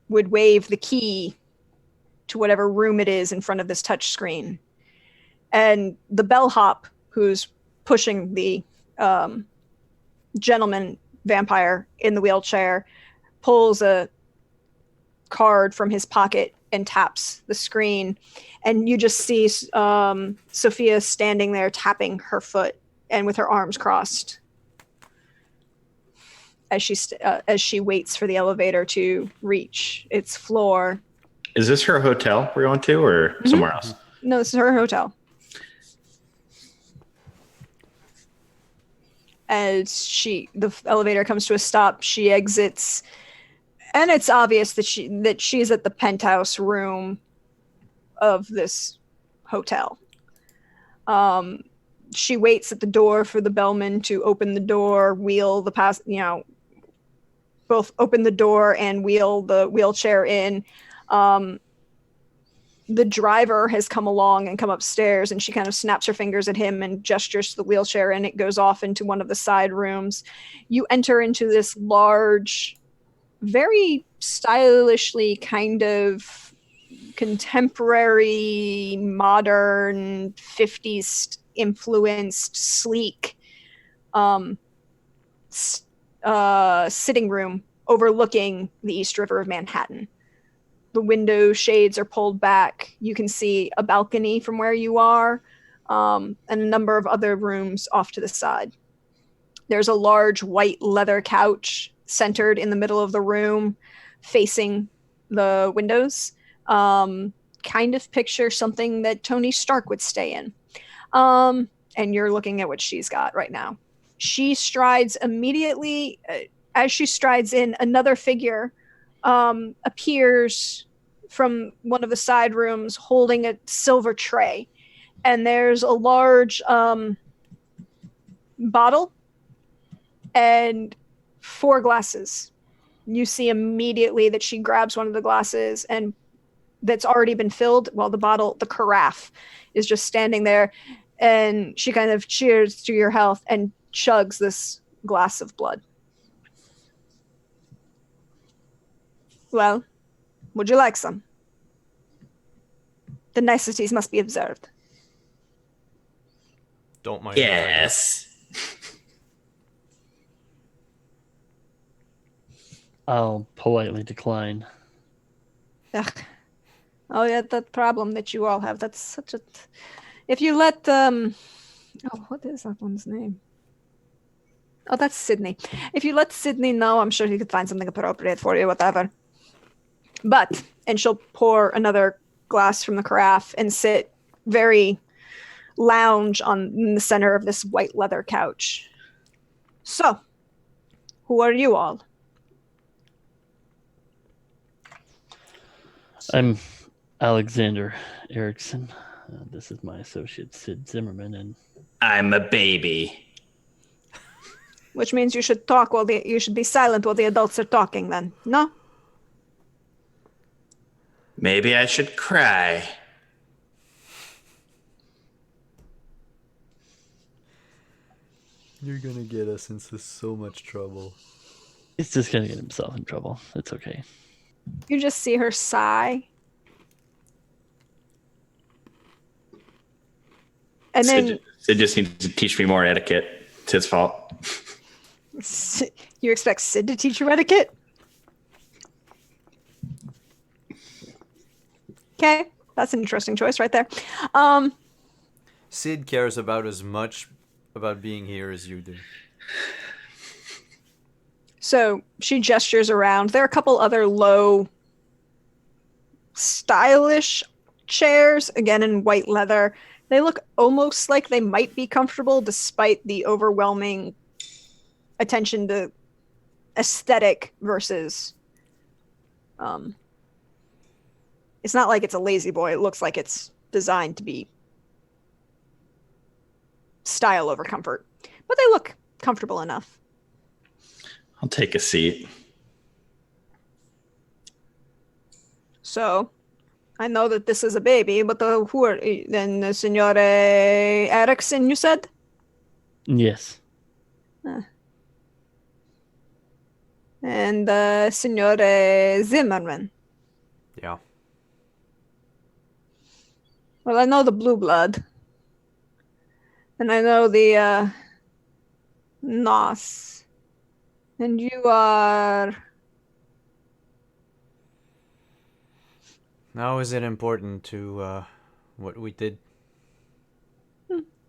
would wave the key to whatever room it is in front of this touch screen. And the bellhop who's pushing the gentleman vampire in the wheelchair pulls a card from his pocket and taps the screen, and you just see Sophia standing there tapping her foot and with her arms crossed as she waits for the elevator to reach its floor. Is this her hotel we're going to, or somewhere else? No, this is her hotel. As the elevator comes to a stop, she exits, and it's obvious that she's at the penthouse room of this hotel. She waits at the door for the bellman to open the door, both open the door and wheel the wheelchair in. The driver has come along and come upstairs, and she kind of snaps her fingers at him and gestures to the wheelchair, and it goes off into one of the side rooms. You enter into this large, very stylishly kind of contemporary, modern, 50s influenced, sleek sitting room overlooking the East River of Manhattan. The window shades are pulled back. You can see a balcony from where you are, and a number of other rooms off to the side. There's a large white leather couch centered in the middle of the room, facing the windows. Kind of picture something that Tony Stark would stay in. And you're looking at what she's got right now. She strides immediately. As she strides in, another figure appears from one of the side rooms holding a silver tray. And there's a large bottle and 4 glasses. You see immediately that she grabs one of the glasses and that's already been filled while the carafe is just standing there, and she kind of cheers to your health and chugs this glass of blood. Well, would you like some? The niceties must be observed. Don't mind. Yes. I'll politely decline. Ugh. Oh, yeah, that problem that you all have. That's such a... If you let... Oh, what is that one's name? Oh, that's Sydney. If you let Sydney know, I'm sure he could find something appropriate for you, whatever. But, and she'll pour another glass from the carafe and sit very lounge in the center of this white leather couch. So, who are you all? I'm Alexander Erickson. This is my associate Sid Zimmerman, and I'm a baby. Which means you should talk you should be silent while the adults are talking then, no? Maybe I should cry. You're gonna get us into so much trouble. he's just gonna get himself in trouble. It's okay. You just see her sigh. And then Sid just needs to teach me more etiquette. It's his fault. you expect Sid to teach you etiquette? Okay, that's an interesting choice right there. Sid cares about as much about being here as you do. So she gestures around. There are a couple other low, stylish chairs, again in white leather. They look almost like they might be comfortable despite the overwhelming attention to aesthetic versus... it's not like it's a lazy boy. It looks like it's designed to be style over comfort. But they look comfortable enough. I'll take a seat. So, I know that this is a baby, but who are then Signore Erickson, you said? Yes. And Signore Zimmerman. Yeah. Well, I know the blue blood. And I know the Nos. And you are... Now is it important to what we did?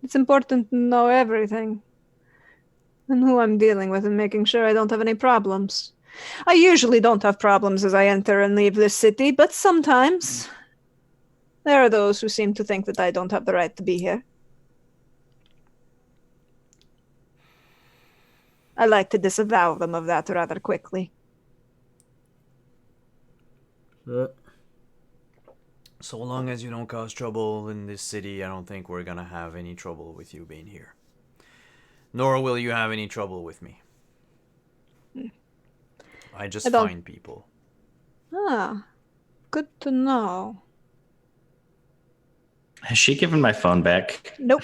It's important to know everything. And who I'm dealing with and making sure I don't have any problems. I usually don't have problems as I enter and leave this city, but sometimes there are those who seem to think that I don't have the right to be here. I like to disavow them of that rather quickly. So long as you don't cause trouble in this city, I don't think we're gonna have any trouble with you being here. Nor will you have any trouble with me. I just find people. Ah, good to know. Has she given my phone back? Nope.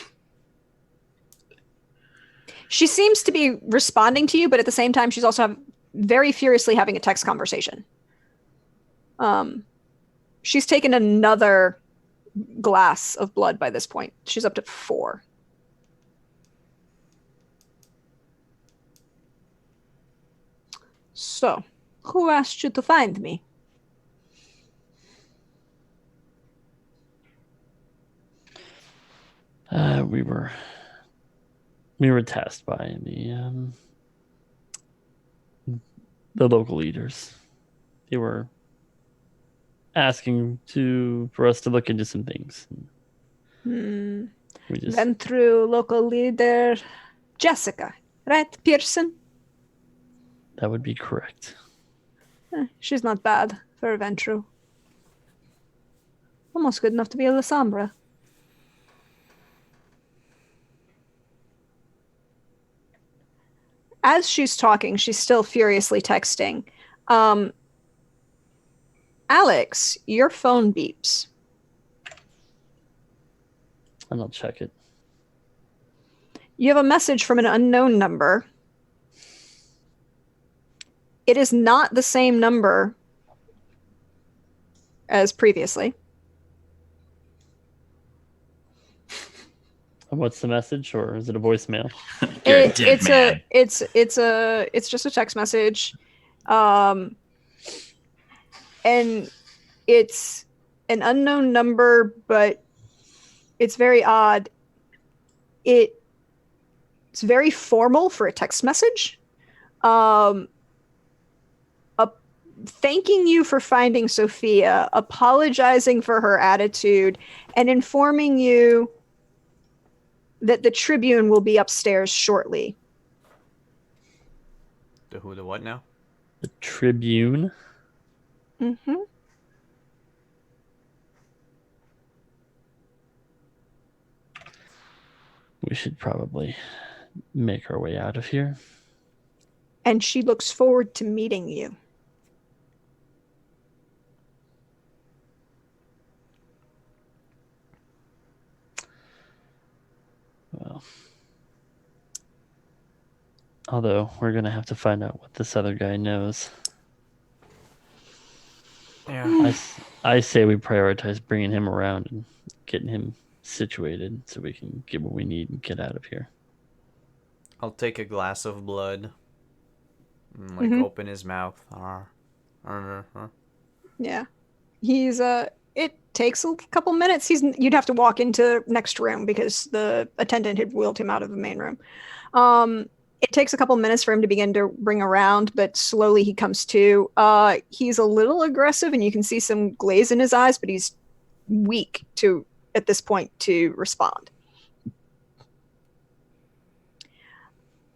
She seems to be responding to you, but at the same time, she's also very furiously having a text conversation. She's taken another glass of blood by this point. She's up to 4. So, who asked you to find me? We were tasked by the local leaders. They were asking for us to look into some things. Hmm. We just Went through local leader Jessica, right, Pearson? that would be correct. She's not bad for a Ventru. Almost good enough to be a Lasombra. As she's talking, she's still furiously texting. Alex, your phone beeps. And I'll check it. You have a message from an unknown number. It is not the same number as previously. And what's the message, or is it a voicemail? You're a dead man. It's just a text message, and it's an unknown number, but it's very odd. It's very formal for a text message. Thanking you for finding Sophia, apologizing for her attitude, and informing you that the Tribune will be upstairs shortly. The who, the what now? The Tribune. Mm-hmm. We should probably make our way out of here. And she looks forward to meeting you. Well, although we're going to have to find out what this other guy knows. Yeah. I say we prioritize bringing him around and getting him situated so we can get what we need and get out of here. I'll take a glass of blood. And, open his mouth. Yeah. He's it takes a couple minutes. You'd have to walk into next room because the attendant had wheeled him out of the main room. It takes a couple minutes for him to begin to bring around, but slowly he comes to. He's a little aggressive and you can see some glaze in his eyes, but he's weak at this point to respond.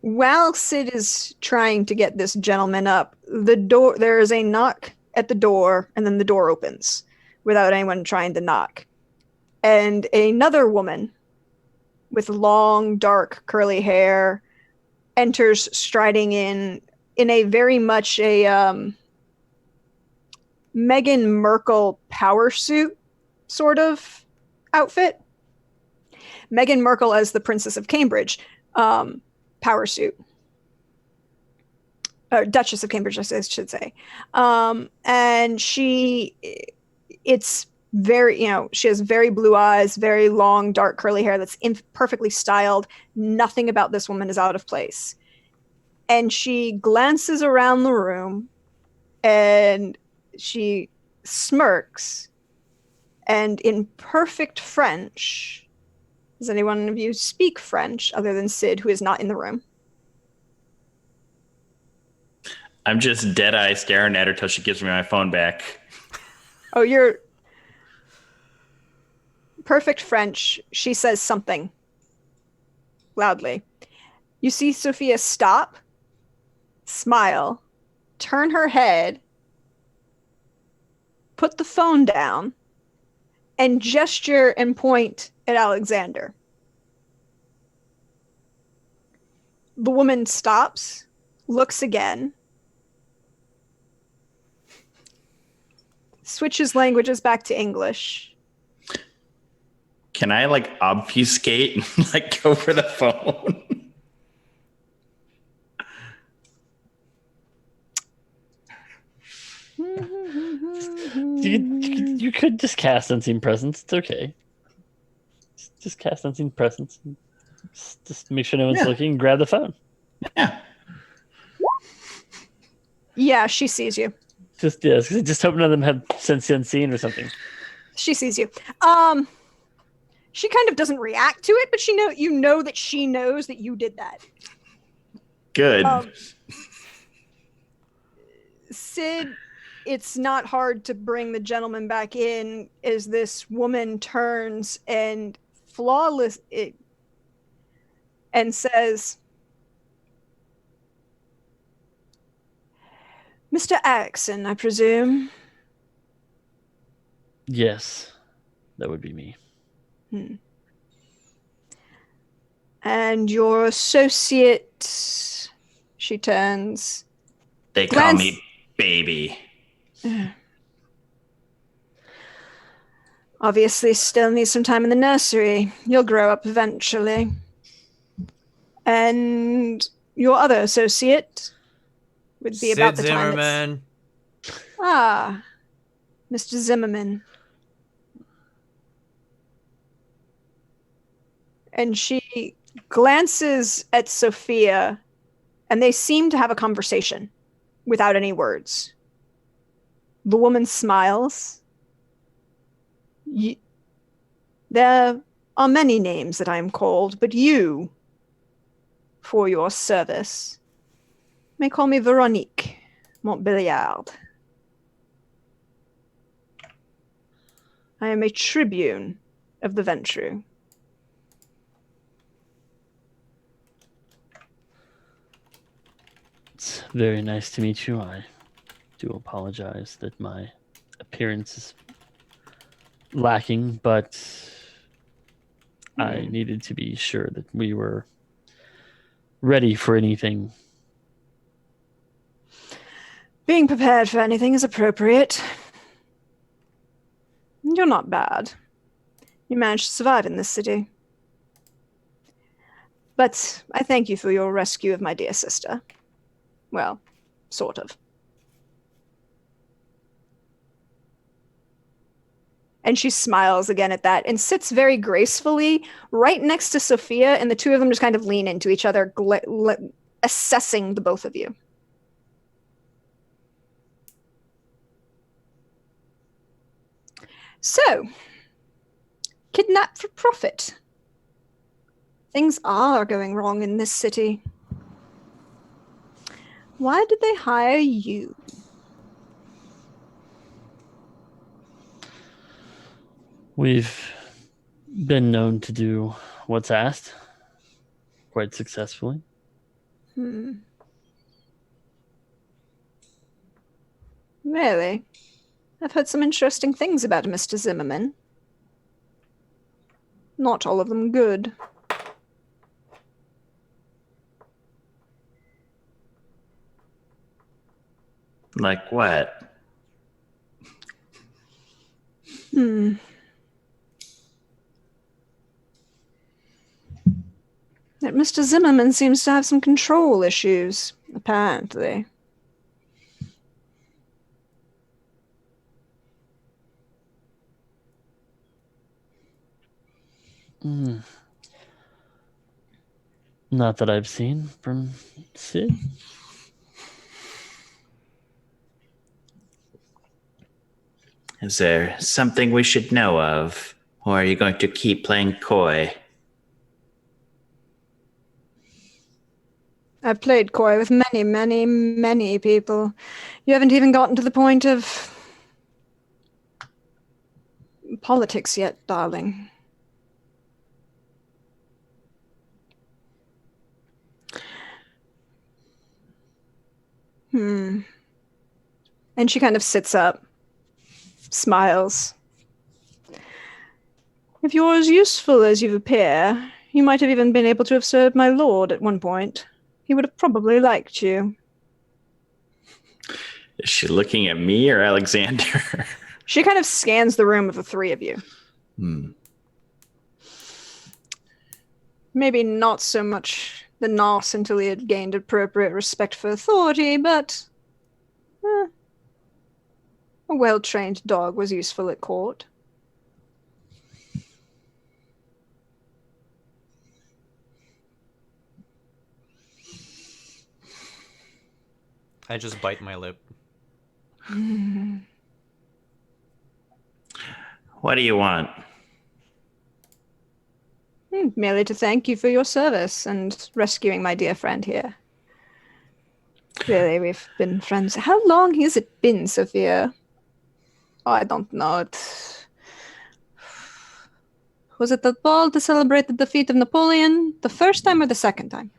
While Sid is trying to get this gentleman up, there is a knock at the door, and then the door opens without anyone trying to knock. And another woman with long, dark, curly hair enters striding in a very much a Meghan Markle power suit sort of outfit. Meghan Markle as the Princess of Cambridge. Power suit. Or Duchess of Cambridge, I should say. And it's very, she has very blue eyes, very long, dark, curly hair that's perfectly styled. Nothing about this woman is out of place. And she glances around the room and she smirks. And in perfect French, does anyone of you speak French other than Sid, who is not in the room? I'm just dead-eye staring at her till she gives me my phone back. Oh, you're perfect French. She says something loudly. You see Sophia stop, smile, turn her head, put the phone down, and gesture and point at Alexander. The woman stops, looks again, switches languages back to English. Can I obfuscate and go for the phone? You could just cast Unseen Presence. It's okay. Just cast Unseen Presence. Just make sure no one's looking and grab the phone. Yeah. Yeah, she sees you. Just hope none of them have sense unseen or something. She sees you. She kind of doesn't react to it, but you know that she knows that you did that. Good. Sid, it's not hard to bring the gentleman back in as this woman turns and and says, Mr. Axon, I presume. Yes, that would be me. And your associate, she turns. They call me baby. Obviously still needs some time in the nursery. You'll grow up eventually. And your other associate would be Sid about the time Zimmerman. Mr. Zimmerman. And she glances at Sophia, and they seem to have a conversation without any words. The woman smiles. There are many names that I am called, but you, for your service, may call me Veronique Montbéliard. I am a tribune of the Ventru. It's very nice to meet you. I do apologize that my appearance is lacking, but I needed to be sure that we were ready for anything. Being prepared for anything is appropriate. You're not bad. You managed to survive in this city. But I thank you for your rescue of my dear sister. Well, sort of. And she smiles again at that and sits very gracefully right next to Sophia, and the two of them just kind of lean into each other, assessing the both of you. So, kidnapped for profit. Things are going wrong in this city. Why did they hire you? We've been known to do what's asked quite successfully. Really? I've heard some interesting things about Mr. Zimmerman. Not all of them good. Like what? That Mr. Zimmerman seems to have some control issues, apparently. Not that I've seen from Sid. Is there something we should know of? Or are you going to keep playing coy? I've played coy with many, many, many people. You haven't even gotten to the point of politics yet, darling. And she kind of sits up, smiles. If you're as useful as you appear, you might have even been able to have served my lord at one point. He would have probably liked you. Is she looking at me or Alexander? She kind of scans the room of the three of you. Maybe not so much the Nos until he had gained appropriate respect for authority, but a well-trained dog was useful at court. I just bite my lip. What do you want? Merely to thank you for your service and rescuing my dear friend here. Clearly, we've been friends. How long has it been, Sophia? Oh, I don't know. Was it the ball to celebrate the defeat of Napoleon? The first time or the second time?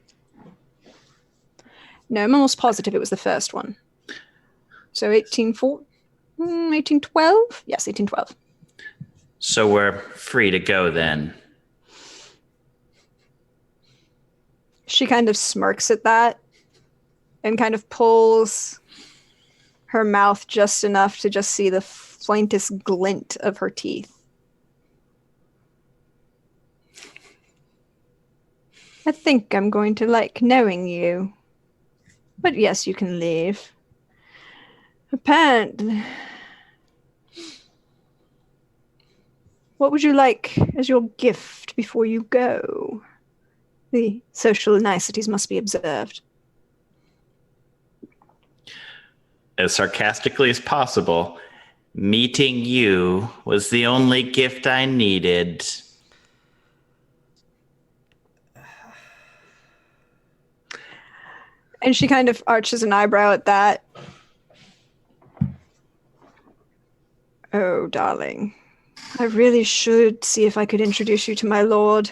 No, I'm almost positive it was the first one. So 1812? Yes, 1812. So we're free to go then. She kind of smirks at that and kind of pulls her mouth just enough to just see the faintest glint of her teeth. I think I'm going to like knowing you. But yes, you can leave. Apparently. What would you like as your gift before you go? The social niceties must be observed. As sarcastically as possible, meeting you was the only gift I needed. And she kind of arches an eyebrow at that. Oh, darling. I really should see if I could introduce you to my lord.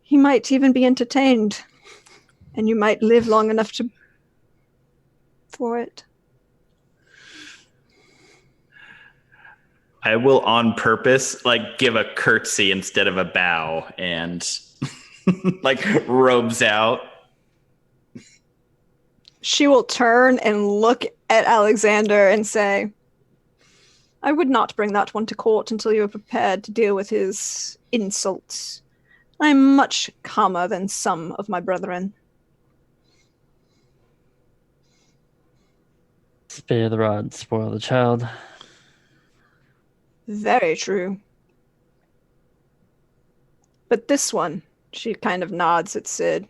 He might even be entertained. And you might live long enough for it. I will on purpose give a curtsy instead of a bow and robes out. She will turn and look at Alexander and say, I would not bring that one to court until you are prepared to deal with his insults. I am much calmer than some of my brethren. Spare the rod, spoil the child. Very true. But this one, she kind of nods at Sid.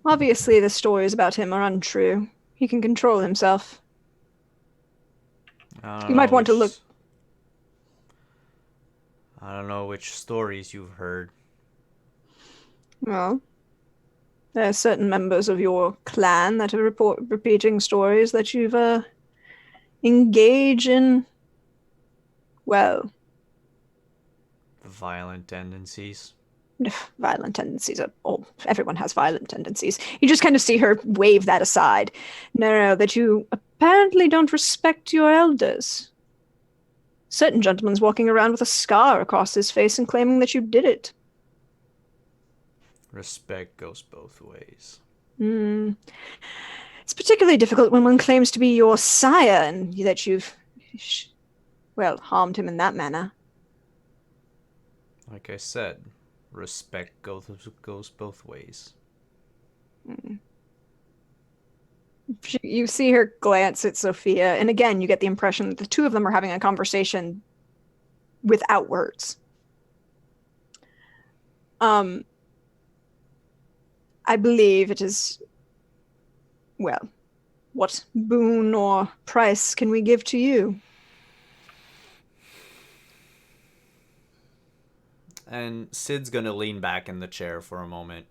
Obviously, the stories about him are untrue. He can control himself. You might want to look. I don't know which stories you've heard. Well, there are certain members of your clan that are repeating stories that you've engaged in, well, Violent tendencies. Violent tendencies are everyone has violent tendencies. You just kind of see her wave that aside. No, that you apparently don't respect your elders. Certain gentleman's walking around with a scar across his face and claiming that you did it. Respect goes both ways. It's particularly difficult when one claims to be your sire and that you've, harmed him in that manner. Like I said, respect goes both ways. You see her glance at Sophia, and again, you get the impression that the two of them are having a conversation without words. I believe it is, what boon or price can we give to you? And Sid's gonna lean back in the chair for a moment.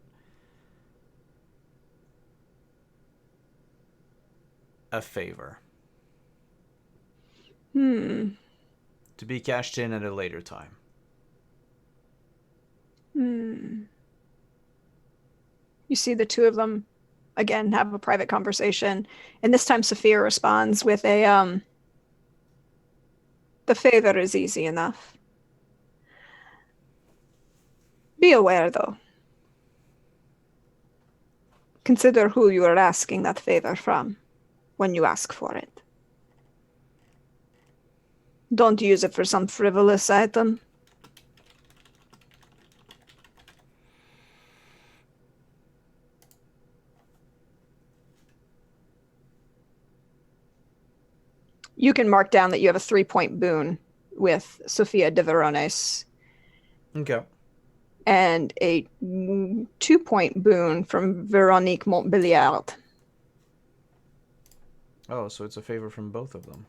A favor. To be cashed in at a later time. You see the two of them, again, have a private conversation. And this time Sophia responds with the favor is easy enough. Be aware, though. Consider who you are asking that favor from when you ask for it. Don't use it for some frivolous item. You can mark down that you have a 3-point boon with Sophia de Verones. Okay. and a 2-point boon from Veronique Montbéliard. Oh, so it's a favor from both of them.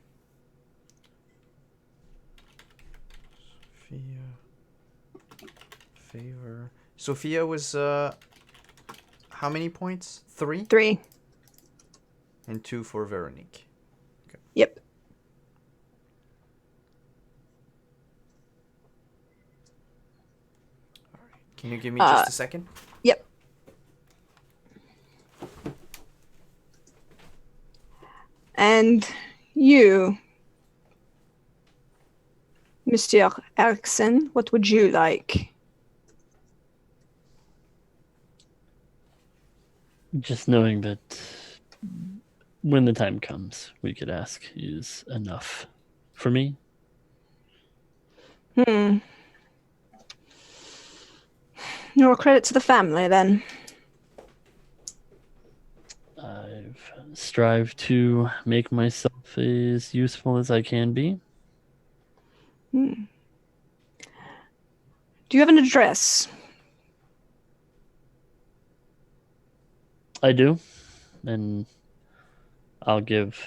Sophia. Favor. Sophia was, how many points? 3? 3. And 2 for Veronique. Yep. Can you give me just a second? Yep. And you, Monsieur Erickson, what would you like? Just knowing that when the time comes, we could ask is enough for me. No credit to the family, then. I've strived to make myself as useful as I can be. Do you have an address? I do, and I'll give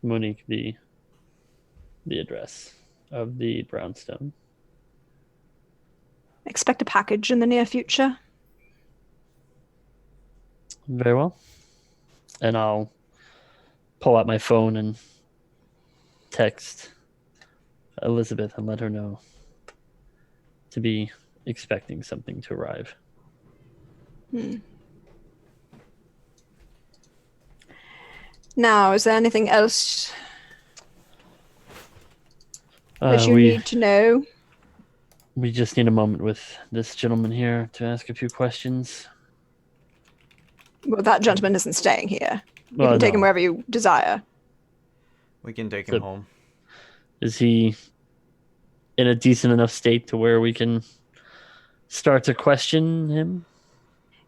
Monique the address of the brownstone. Expect a package in the near future? Very well. And I'll pull out my phone and text Elizabeth and let her know to be expecting something to arrive. Now, is there anything else that you we need to know? we just need a moment with this gentleman here to ask a few questions. Well, that gentleman isn't staying here. You Well, can take him no. wherever you desire. We can take him So- home. Is he in a decent enough state to where we can start to question him?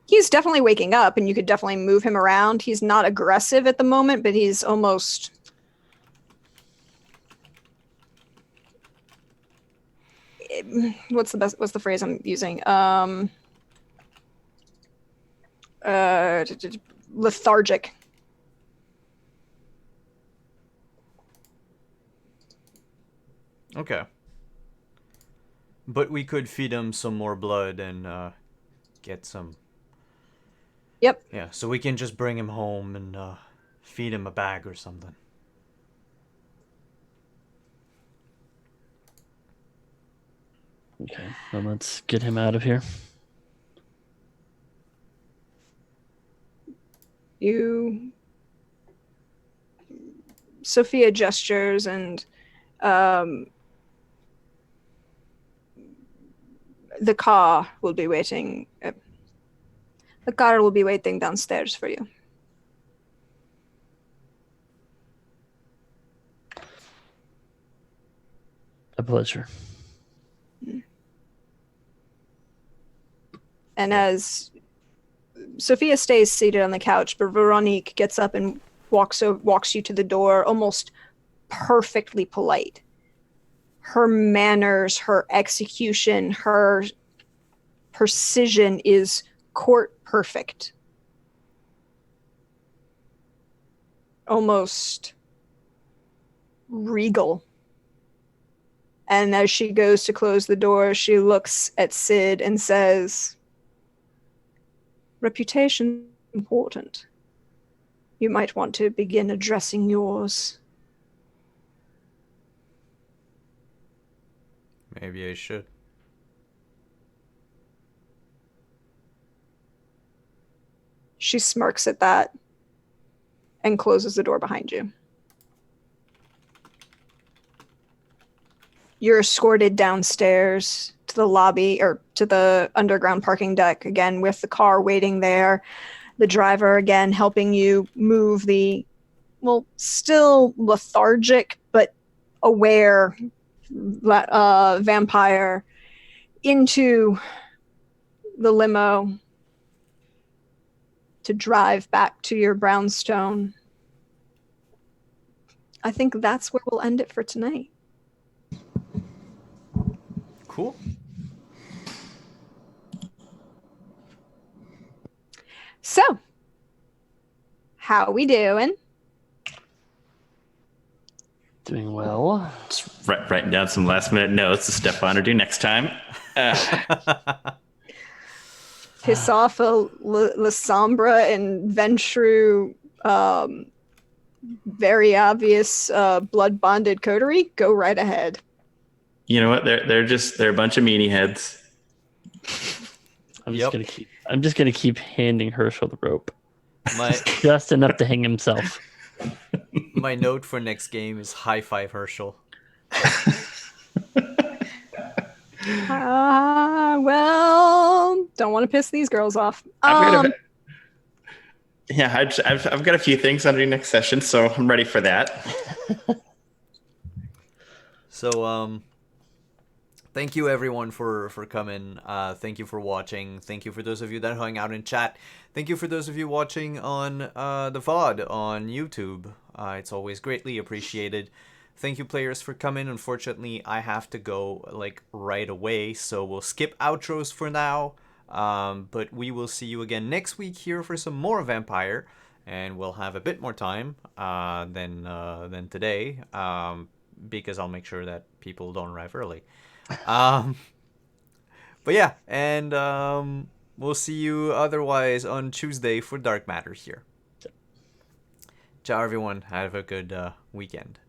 He's definitely waking up, and you could definitely move him around. He's not aggressive at the moment, but he's almost... What's the phrase I'm using? Lethargic. Okay. But we could feed him some more blood and get some... Yep. Yeah, so we can just bring him home and feed him a bag or something. Okay, then let's get him out of here. Sophia gestures, and the car will be waiting. The car will be waiting downstairs for you. A pleasure. And as Sophia stays seated on the couch, but Veronique gets up and walks you to the door, almost perfectly polite. Her manners, her execution, her precision is court perfect. Almost regal. And as she goes to close the door, she looks at Sid and says, "Reputation is important. You might want to begin addressing yours." Maybe I should. She smirks at that and closes the door behind you. You're escorted downstairs to the lobby, or to the underground parking deck, again with the car waiting there. The driver again helping you move the, well, still lethargic but aware vampire into the limo to drive back to your brownstone. I think that's where we'll end it for tonight. Cool. So, how we doing? Doing well. Just writing down some last minute notes to step on or do next time. Piss off a La Sombra and Ventru, very obvious blood bonded coterie. Go right ahead. You know what? They're a bunch of meanie heads. I'm Yep. just gonna keep handing Herschel the rope. My Just enough to hang himself. my note for next game is high five Herschel. Well, don't want to piss these girls off. I've got a few things under next session, so I'm ready for that. So thank you everyone for coming. Thank you for watching. Thank you for those of you that hung out in chat. Thank you for those of you watching on the VOD on YouTube. It's always greatly appreciated. Thank you players for coming. Unfortunately, I have to go like right away, so we'll skip outros for now. But we will see you again next week here for some more Vampire, and we'll have a bit more time than today, because I'll make sure that people don't arrive early. But yeah, and we'll see you otherwise on Tuesday for Dark Matter here. Ciao everyone, have a good weekend.